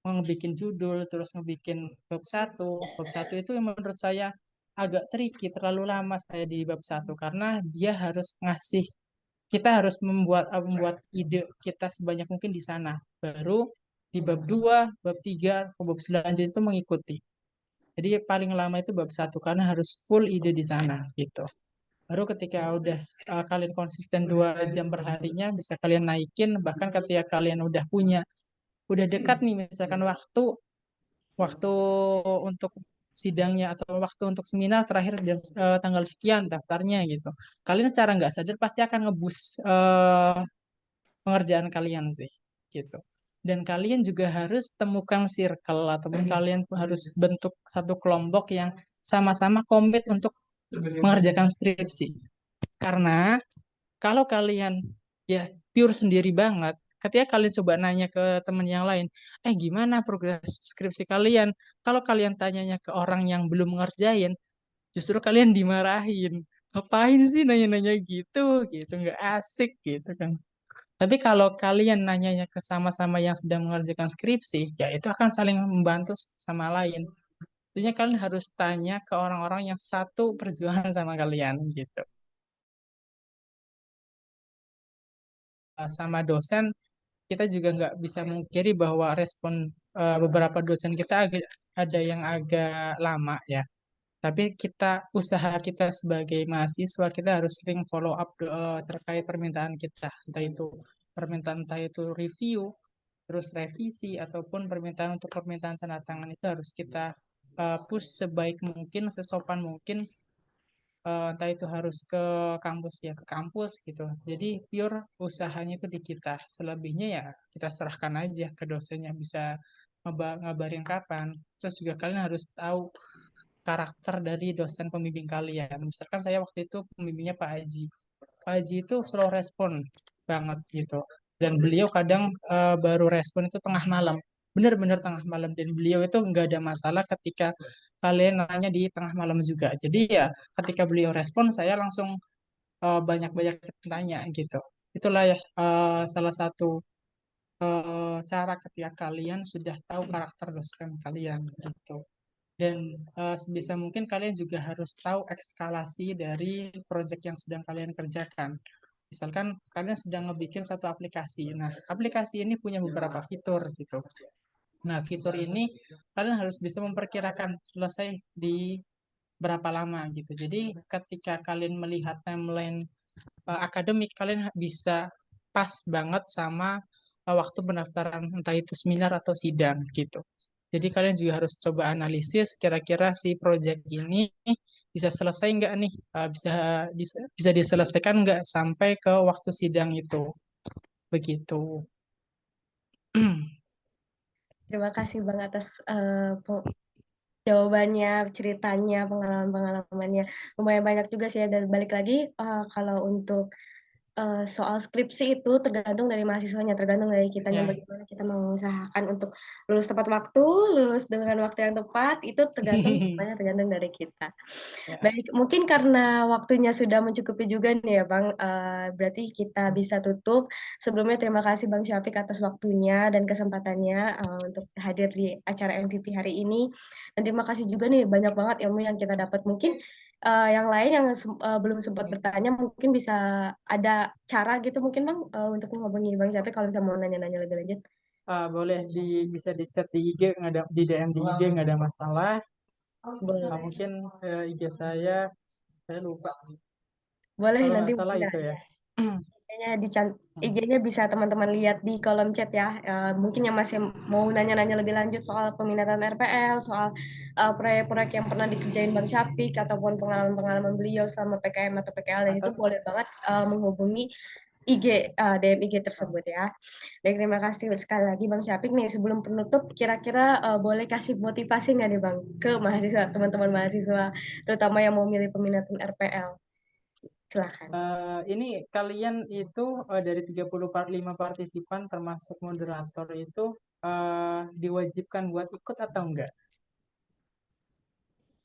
ngebikin judul, terus ngebikin bab 1. Bab 1 itu yang menurut saya agak tricky, terlalu lama saya di bab 1 karena dia harus ngasih, kita harus membuat ide kita sebanyak mungkin di sana. Baru di bab 2, bab 3, bab selanjutnya itu mengikuti. Jadi paling lama itu bab 1 karena harus full ide di sana gitu. Baru ketika udah kalian konsisten 2 jam per harinya bisa kalian naikin, bahkan ketika kalian udah punya udah dekat nih misalkan waktu untuk sidangnya atau waktu untuk seminar terakhir tanggal sekian daftarnya gitu. Kalian secara nggak sadar pasti akan ngebus pengerjaan kalian sih gitu. Dan kalian juga harus temukan circle ataupun kalian harus bentuk satu kelompok yang sama-sama komit untuk mengerjakan skripsi. Karena kalau kalian ya pure sendiri banget, ketika kalian coba nanya ke teman yang lain, gimana progres skripsi kalian? Kalau kalian tanyanya ke orang yang belum ngerjain, justru kalian dimarahin. Ngapain sih nanya-nanya gitu? Gitu nggak asik gitu kan. Tapi kalau kalian nanyanya ke sama-sama yang sedang mengerjakan skripsi, ya itu akan saling membantu sama lain. Intinya kalian harus tanya ke orang-orang yang satu perjuangan sama kalian gitu. Sama dosen, kita juga nggak bisa mengkiri bahwa respon beberapa dosen kita ada yang agak lama ya. Tapi usaha kita sebagai mahasiswa, kita harus sering follow up terkait permintaan kita. Entah itu review, terus revisi, ataupun permintaan tanda tangan itu harus kita push sebaik mungkin, sesopan mungkin, entah itu harus ke kampus ya ke kampus gitu. Jadi pure usahanya itu di kita. Selebihnya ya kita serahkan aja ke dosennya bisa ngabarin kapan. Terus juga kalian harus tahu karakter dari dosen pembimbing kalian. Misalkan saya waktu itu pembimbingnya Pak Haji. Pak Haji itu slow respon banget gitu. Dan beliau kadang baru respon itu tengah malam. Benar-benar tengah malam. Dan beliau itu nggak ada masalah ketika kalian nanya di tengah malam juga. Jadi ya ketika beliau respon, saya langsung banyak-banyak tanya gitu. Itulah ya salah satu cara ketika kalian sudah tahu karakter dosen kalian gitu. Dan sebisa mungkin kalian juga harus tahu eskalasi dari proyek yang sedang kalian kerjakan. Misalkan kalian sedang ngebikin satu aplikasi. Nah, aplikasi ini punya beberapa fitur gitu. Nah, fitur ini kalian harus bisa memperkirakan selesai di berapa lama gitu. Jadi, ketika kalian melihat timeline akademik, kalian bisa pas banget sama waktu pendaftaran entah itu seminar atau sidang gitu. Jadi kalian juga harus coba analisis kira-kira si project ini bisa selesai nggak nih, bisa diselesaikan nggak sampai ke waktu sidang itu, begitu. Terima kasih Bang atas jawabannya, ceritanya, pengalaman-pengalamannya. Lumayan banyak juga sih ya. Dan balik lagi, kalau untuk soal skripsi itu tergantung dari mahasiswanya, tergantung dari kitanya Ya, bagaimana kita mengusahakan untuk lulus tepat waktu, lulus dengan waktu yang tepat, itu tergantung semuanya tergantung dari kita. ya. Baik, mungkin karena waktunya sudah mencukupi juga nih ya Bang, berarti kita bisa tutup. Sebelumnya terima kasih Bang Syafiq atas waktunya dan kesempatannya untuk hadir di acara MVP hari ini. Dan terima kasih juga nih banyak banget ilmu yang kita dapat. Mungkin yang lain yang belum sempat bertanya mungkin bisa ada cara gitu mungkin Bang untuk menghubungi Bang Syafiq kalau misalnya mau nanya-nanya lebih lanjut. Boleh bisa di chat di IG, nggak ada di DM di IG, nggak ada masalah. Boleh, Mungkin IG saya lupa. boleh Kalau nanti nggak salah mungkin itu ya. IG-nya bisa teman-teman lihat di kolom chat ya. Mungkin yang masih mau nanya-nanya lebih lanjut soal peminatan RPL, soal proyek-proyek yang pernah dikerjain Bang Syafik ataupun pengalaman-pengalaman beliau selama PKM atau PKL dan itu Atau boleh banget menghubungi IG DM IG tersebut ya. Dan terima kasih sekali lagi Bang Syafik nih sebelum penutup kira-kira boleh kasih motivasi nggak nih Bang ke mahasiswa teman-teman mahasiswa terutama yang mau milih peminatan RPL. Silahkan. Ini kalian itu dari 35 partisipan termasuk moderator itu diwajibkan buat ikut atau enggak?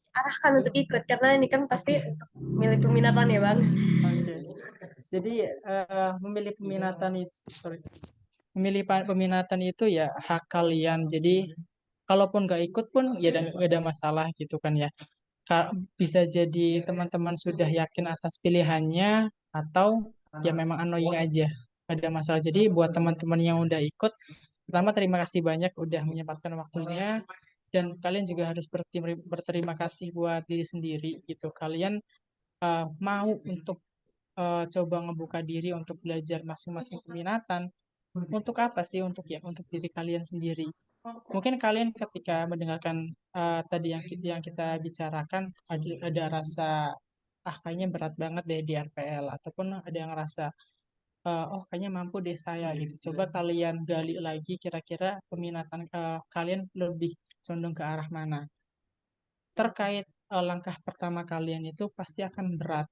Arahkan untuk ikut karena ini kan pasti untuk milih peminatan ya Bang. Oke. Jadi memilih peminatan itu, peminatan itu ya hak kalian. Jadi kalaupun nggak ikut pun ya nggak ada masalah gitu kan ya. Bisa jadi teman-teman sudah yakin atas pilihannya atau ya memang annoying aja. Nggak ada masalah. Jadi buat teman-teman yang udah ikut, pertama terima kasih banyak udah menyempatkan waktunya dan kalian juga harus berterima kasih buat diri sendiri gitu. Kalian mau untuk coba ngebuka diri untuk belajar masing-masing peminatan Untuk apa sih? Untuk diri kalian sendiri. Mungkin kalian ketika mendengarkan tadi yang kita bicarakan ada rasa kayaknya berat banget deh di RPL, ataupun ada yang rasa oh kayaknya mampu deh saya gitu. Coba kalian gali lagi kira-kira peminatan kalian lebih condong ke arah mana. Terkait langkah pertama kalian itu pasti akan berat,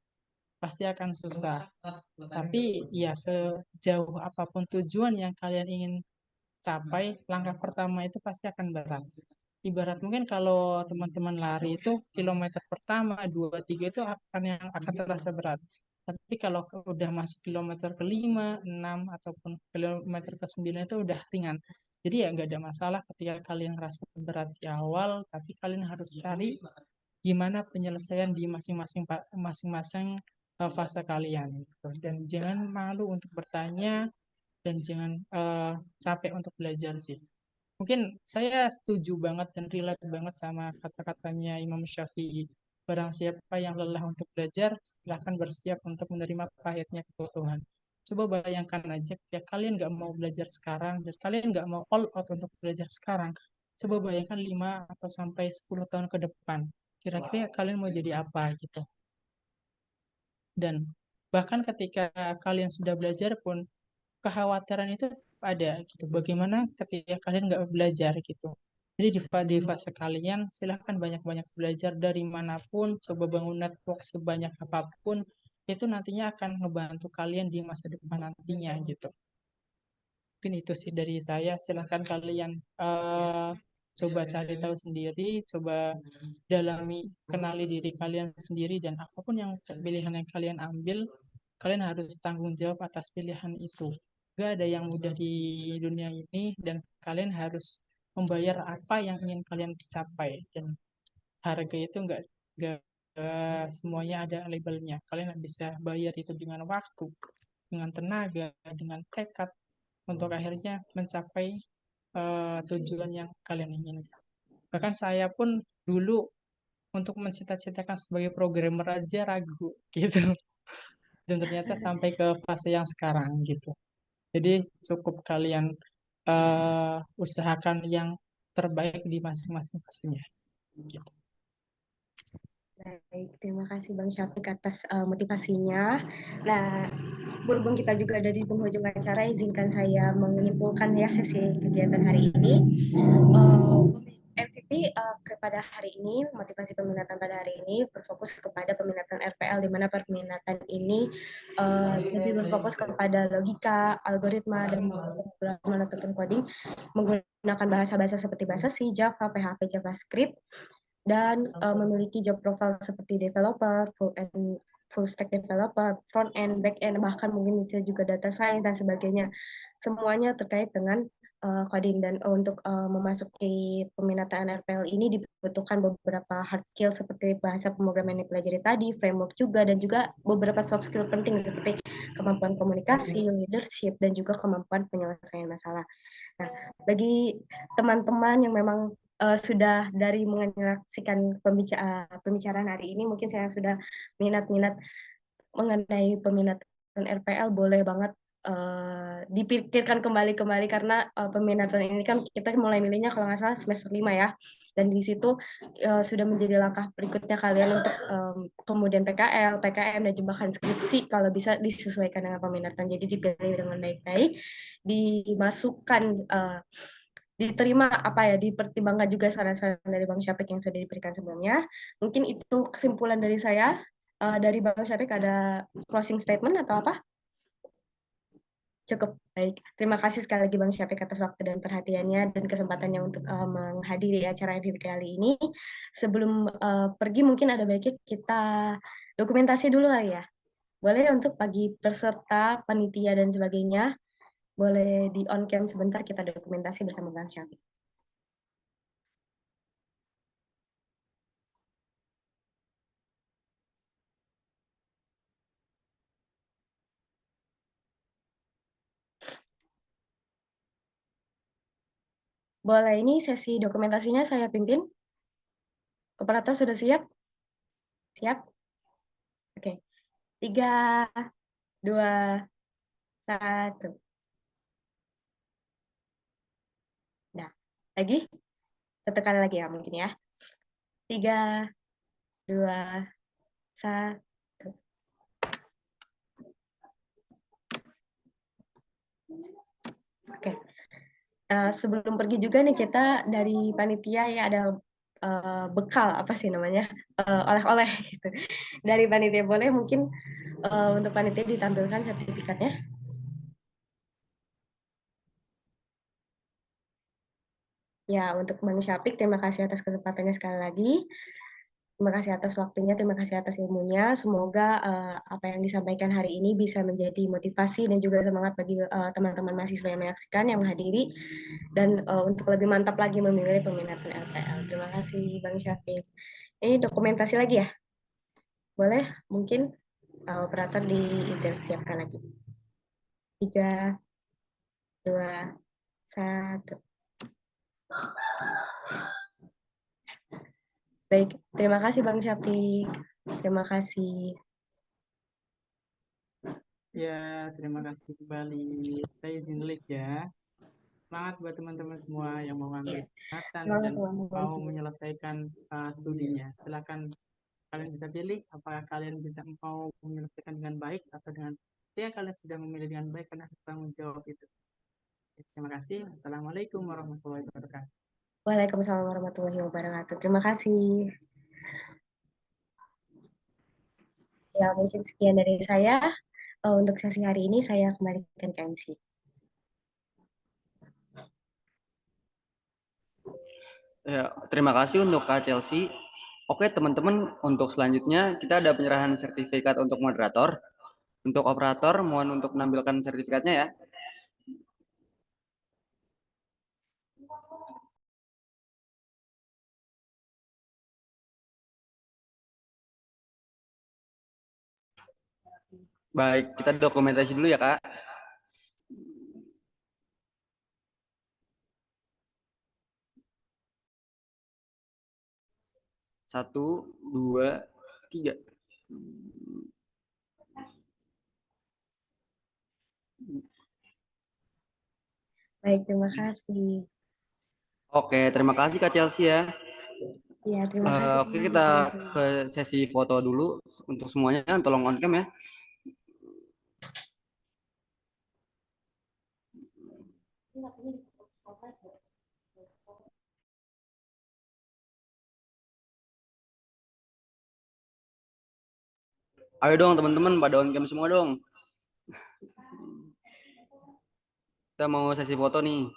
pasti akan susah. Tapi ya sejauh apapun tujuan yang kalian ingin capai, langkah pertama itu pasti akan berat. Ibarat mungkin kalau teman-teman lari itu kilometer pertama, 2, 3 itu akan terasa berat. Tapi kalau udah masuk kilometer ke-5, 6, ataupun kilometer ke-9 itu udah ringan. Jadi ya nggak ada masalah ketika kalian ngerasa berat di awal, tapi kalian harus cari gimana penyelesaian di masing-masing fase kalian gitu. Dan jangan malu untuk bertanya dan jangan capek untuk belajar sih. Mungkin saya setuju banget dan relate banget sama kata-katanya Imam Syafi'i. Barang siapa yang lelah untuk belajar, silahkan bersiap untuk menerima pahitnya kebutuhan. Coba bayangkan aja, ya kalian nggak mau belajar sekarang, dan kalian nggak mau all out untuk belajar sekarang. Coba bayangkan 5 atau sampai 10 tahun ke depan. Kira-kira kalian mau jadi apa gitu. Dan bahkan ketika kalian sudah belajar pun, kekhawatiran itu tetap ada gitu. Bagaimana ketika kalian nggak belajar gitu. Jadi di fase kalian silahkan banyak-banyak belajar dari manapun, coba bangun network sebanyak apapun, itu nantinya akan ngebantu kalian di masa depan nantinya gitu. Mungkin itu sih dari saya. Silahkan kalian coba cari tahu sendiri, coba dalami, kenali diri kalian sendiri, dan apapun yang pilihan yang kalian ambil, kalian harus tanggung jawab atas pilihan itu. Gak ada yang mudah di dunia ini, dan kalian harus membayar apa yang ingin kalian capai. Dan harga itu nggak semuanya ada labelnya. Kalian bisa bayar itu dengan waktu, dengan tenaga, dengan tekad, untuk akhirnya mencapai tujuan yang kalian inginkan. Bahkan saya pun dulu untuk mencita-citakan sebagai programmer aja ragu gitu. Dan ternyata sampai ke fase yang sekarang gitu. Jadi cukup kalian usahakan yang terbaik di masing-masing fasenya. Gitu. Baik, terima kasih Bang Syafiq atas motivasinya. Nah, berhubung kita juga ada di penghujung acara, izinkan saya menyimpulkan ya sesi kegiatan hari ini. MVP kepada hari ini, motivasi peminatan pada hari ini berfokus kepada peminatan RPL, di mana peminatan ini lebih berfokus kepada logika, algoritma, dan pemrograman ataupun coding menggunakan bahasa-bahasa seperti bahasa C, Java, PHP, JavaScript, dan memiliki job profile seperti developer, full stack developer, front end, back end, bahkan mungkin bisa juga data science dan sebagainya. Semuanya terkait dengan coding. Dan untuk memasuki peminatan RPL ini dibutuhkan beberapa hard skill seperti bahasa pemrograman yang dipelajari tadi, framework juga, dan juga beberapa soft skill penting seperti kemampuan komunikasi, leadership, dan juga kemampuan penyelesaian masalah. Nah, bagi teman-teman yang memang sudah dari menyaksikan pembicaraan hari ini, mungkin saya sudah minat-minat mengenai peminatan RPL, boleh banget dipikirkan kembali karena peminatan ini kan kita mulai milihnya kalau nggak salah semester 5 ya, dan di situ sudah menjadi langkah berikutnya kalian untuk kemudian PKL, PKM, dan juga bahkan skripsi kalau bisa disesuaikan dengan peminatan. Jadi dipilih dengan baik-baik, dimasukkan diterima dipertimbangkan juga saran-saran dari Bang Syafiq yang sudah diberikan sebelumnya. Mungkin itu kesimpulan dari saya. Dari Bang Syafiq ada closing statement atau apa? Cukup baik. Terima kasih sekali lagi Bang Syafiq atas waktu dan perhatiannya dan kesempatannya untuk menghadiri acara FIP kali ini. Sebelum pergi mungkin ada baiknya kita dokumentasi dulu lah ya. Boleh untuk bagi peserta, panitia dan sebagainya. Boleh di on cam sebentar, kita dokumentasi bersama Bang Syafiq. Boleh, ini sesi dokumentasinya saya pimpin. Operator sudah siap? Siap? Oke. 3, 2, 1. Lagi? Satu kali lagi ya mungkin ya. 3, 2, 1. Oke. Sebelum pergi juga nih kita dari panitia ya ada bekal apa sih namanya, oleh-oleh gitu. Dari panitia boleh mungkin untuk panitia ditampilkan sertifikatnya. Ya, untuk Bang Syafik, terima kasih atas kesempatannya sekali lagi. Terima kasih atas waktunya, terima kasih atas ilmunya. Semoga apa yang disampaikan hari ini bisa menjadi motivasi dan juga semangat bagi teman-teman mahasiswa yang menyaksikan, yang menghadiri, dan untuk lebih mantap lagi memilih peminatan LPL. Terima kasih Bang Syafik. Ini dokumentasi lagi ya? Boleh? Mungkin operator diintersiapkan lagi. 3, 2, 1. Baik, terima kasih Bang Syafik. Terima kasih. Ya, terima kasih kembali. Saya izin live ya. Semangat buat teman-teman semua yang mau ngambil kesempatan Semangat dan teman-teman mau semua. menyelesaikan studinya. Silakan kalian bisa pilih apakah kalian bisa mau menyelesaikan dengan baik atau dengan ya kalian sudah memilih dengan baik karena tanggung jawab itu. Terima kasih. Assalamualaikum warahmatullahi wabarakatuh. Waalaikumsalam warahmatullahi wabarakatuh. Terima kasih. Ya, mungkin sekian dari saya. Untuk sesi hari ini saya kembalikan ke MC. Ya, terima kasih untuk Kak Chelsea. Oke, teman-teman, untuk selanjutnya kita ada penyerahan sertifikat untuk moderator. Untuk operator, mohon untuk menampilkan sertifikatnya ya. Baik, kita dokumentasi dulu ya, Kak. Satu, dua, tiga. Baik, terima kasih. Oke, terima kasih Kak Chelsea ya. Ya, terima kasih Oke, kita teman-teman. ke sesi foto dulu untuk semuanya. Tolong on cam ya. Ayo dong teman-teman, pada on cam semua dong. Kita mau sesi foto nih.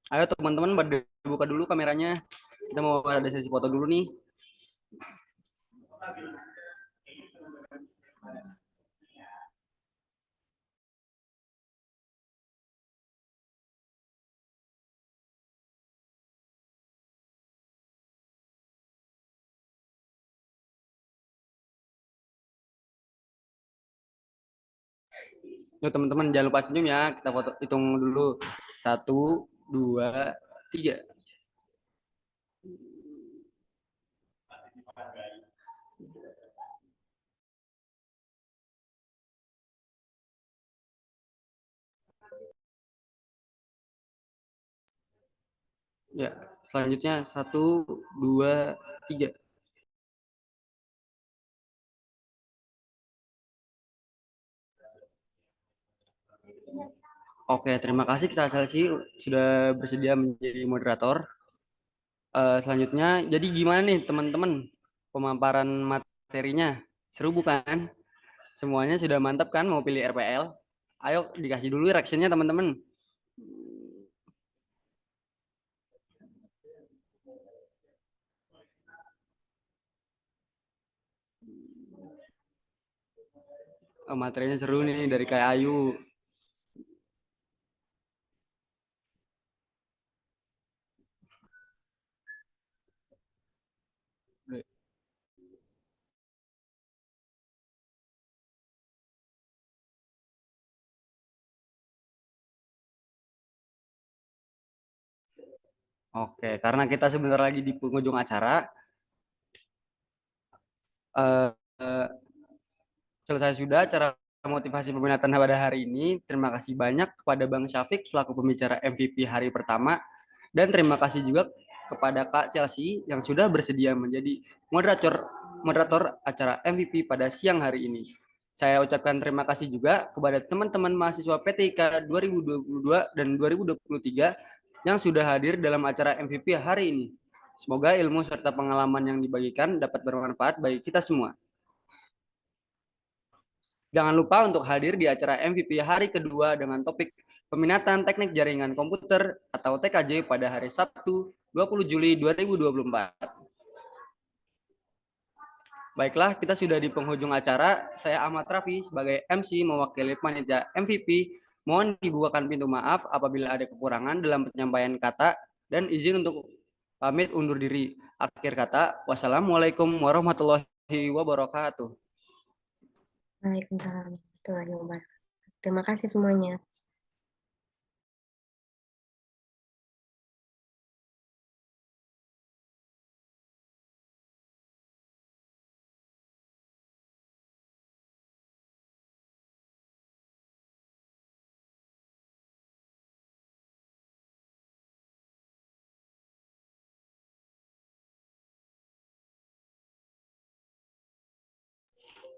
Ayo teman-teman, pada buka dulu kameranya. Kita mau ada sesi foto dulu nih. Yuk teman-teman, jangan lupa senyum ya. Kita foto, hitung dulu. 1, 2, 3. Ya, selanjutnya 1, 2, 3. Oke, terima kasih Kak Chelsea sudah bersedia menjadi moderator. Selanjutnya, jadi gimana nih teman-teman pemaparan materinya? Seru bukan? Semuanya sudah mantap kan mau pilih RPL? Ayo dikasih dulu reaksinya teman-teman. Materinya seru nih dari kayak Ayu. Oke, karena kita sebentar lagi di penghujung acara, eh, eh, selesai sudah acara motivasi peminatan pada hari ini. Terima kasih banyak kepada Bang Syafiq selaku pembicara MVP hari pertama. Dan terima kasih juga kepada Kak Chelsea yang sudah bersedia menjadi moderator acara MVP pada siang hari ini. Saya ucapkan terima kasih juga kepada teman-teman mahasiswa PTIK 2022 dan 2023 yang sudah hadir dalam acara MVP hari ini. Semoga ilmu serta pengalaman yang dibagikan dapat bermanfaat bagi kita semua. Jangan lupa untuk hadir di acara MVP hari kedua dengan topik peminatan teknik jaringan komputer atau TKJ pada hari Sabtu 20 Juli 2024. Baiklah, kita sudah di penghujung acara. Saya Ahmad Rafi sebagai MC mewakili panitia MVP. Mohon dibukakan pintu maaf apabila ada kekurangan dalam penyampaian kata dan izin untuk pamit undur diri. Akhir kata, wassalamualaikum warahmatullahi wabarakatuh. Waalaikumsalam warahmatullahi wabarakatuh. Terima kasih semuanya.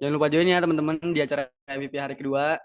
Jangan lupa join ya teman-teman di acara MVP hari kedua.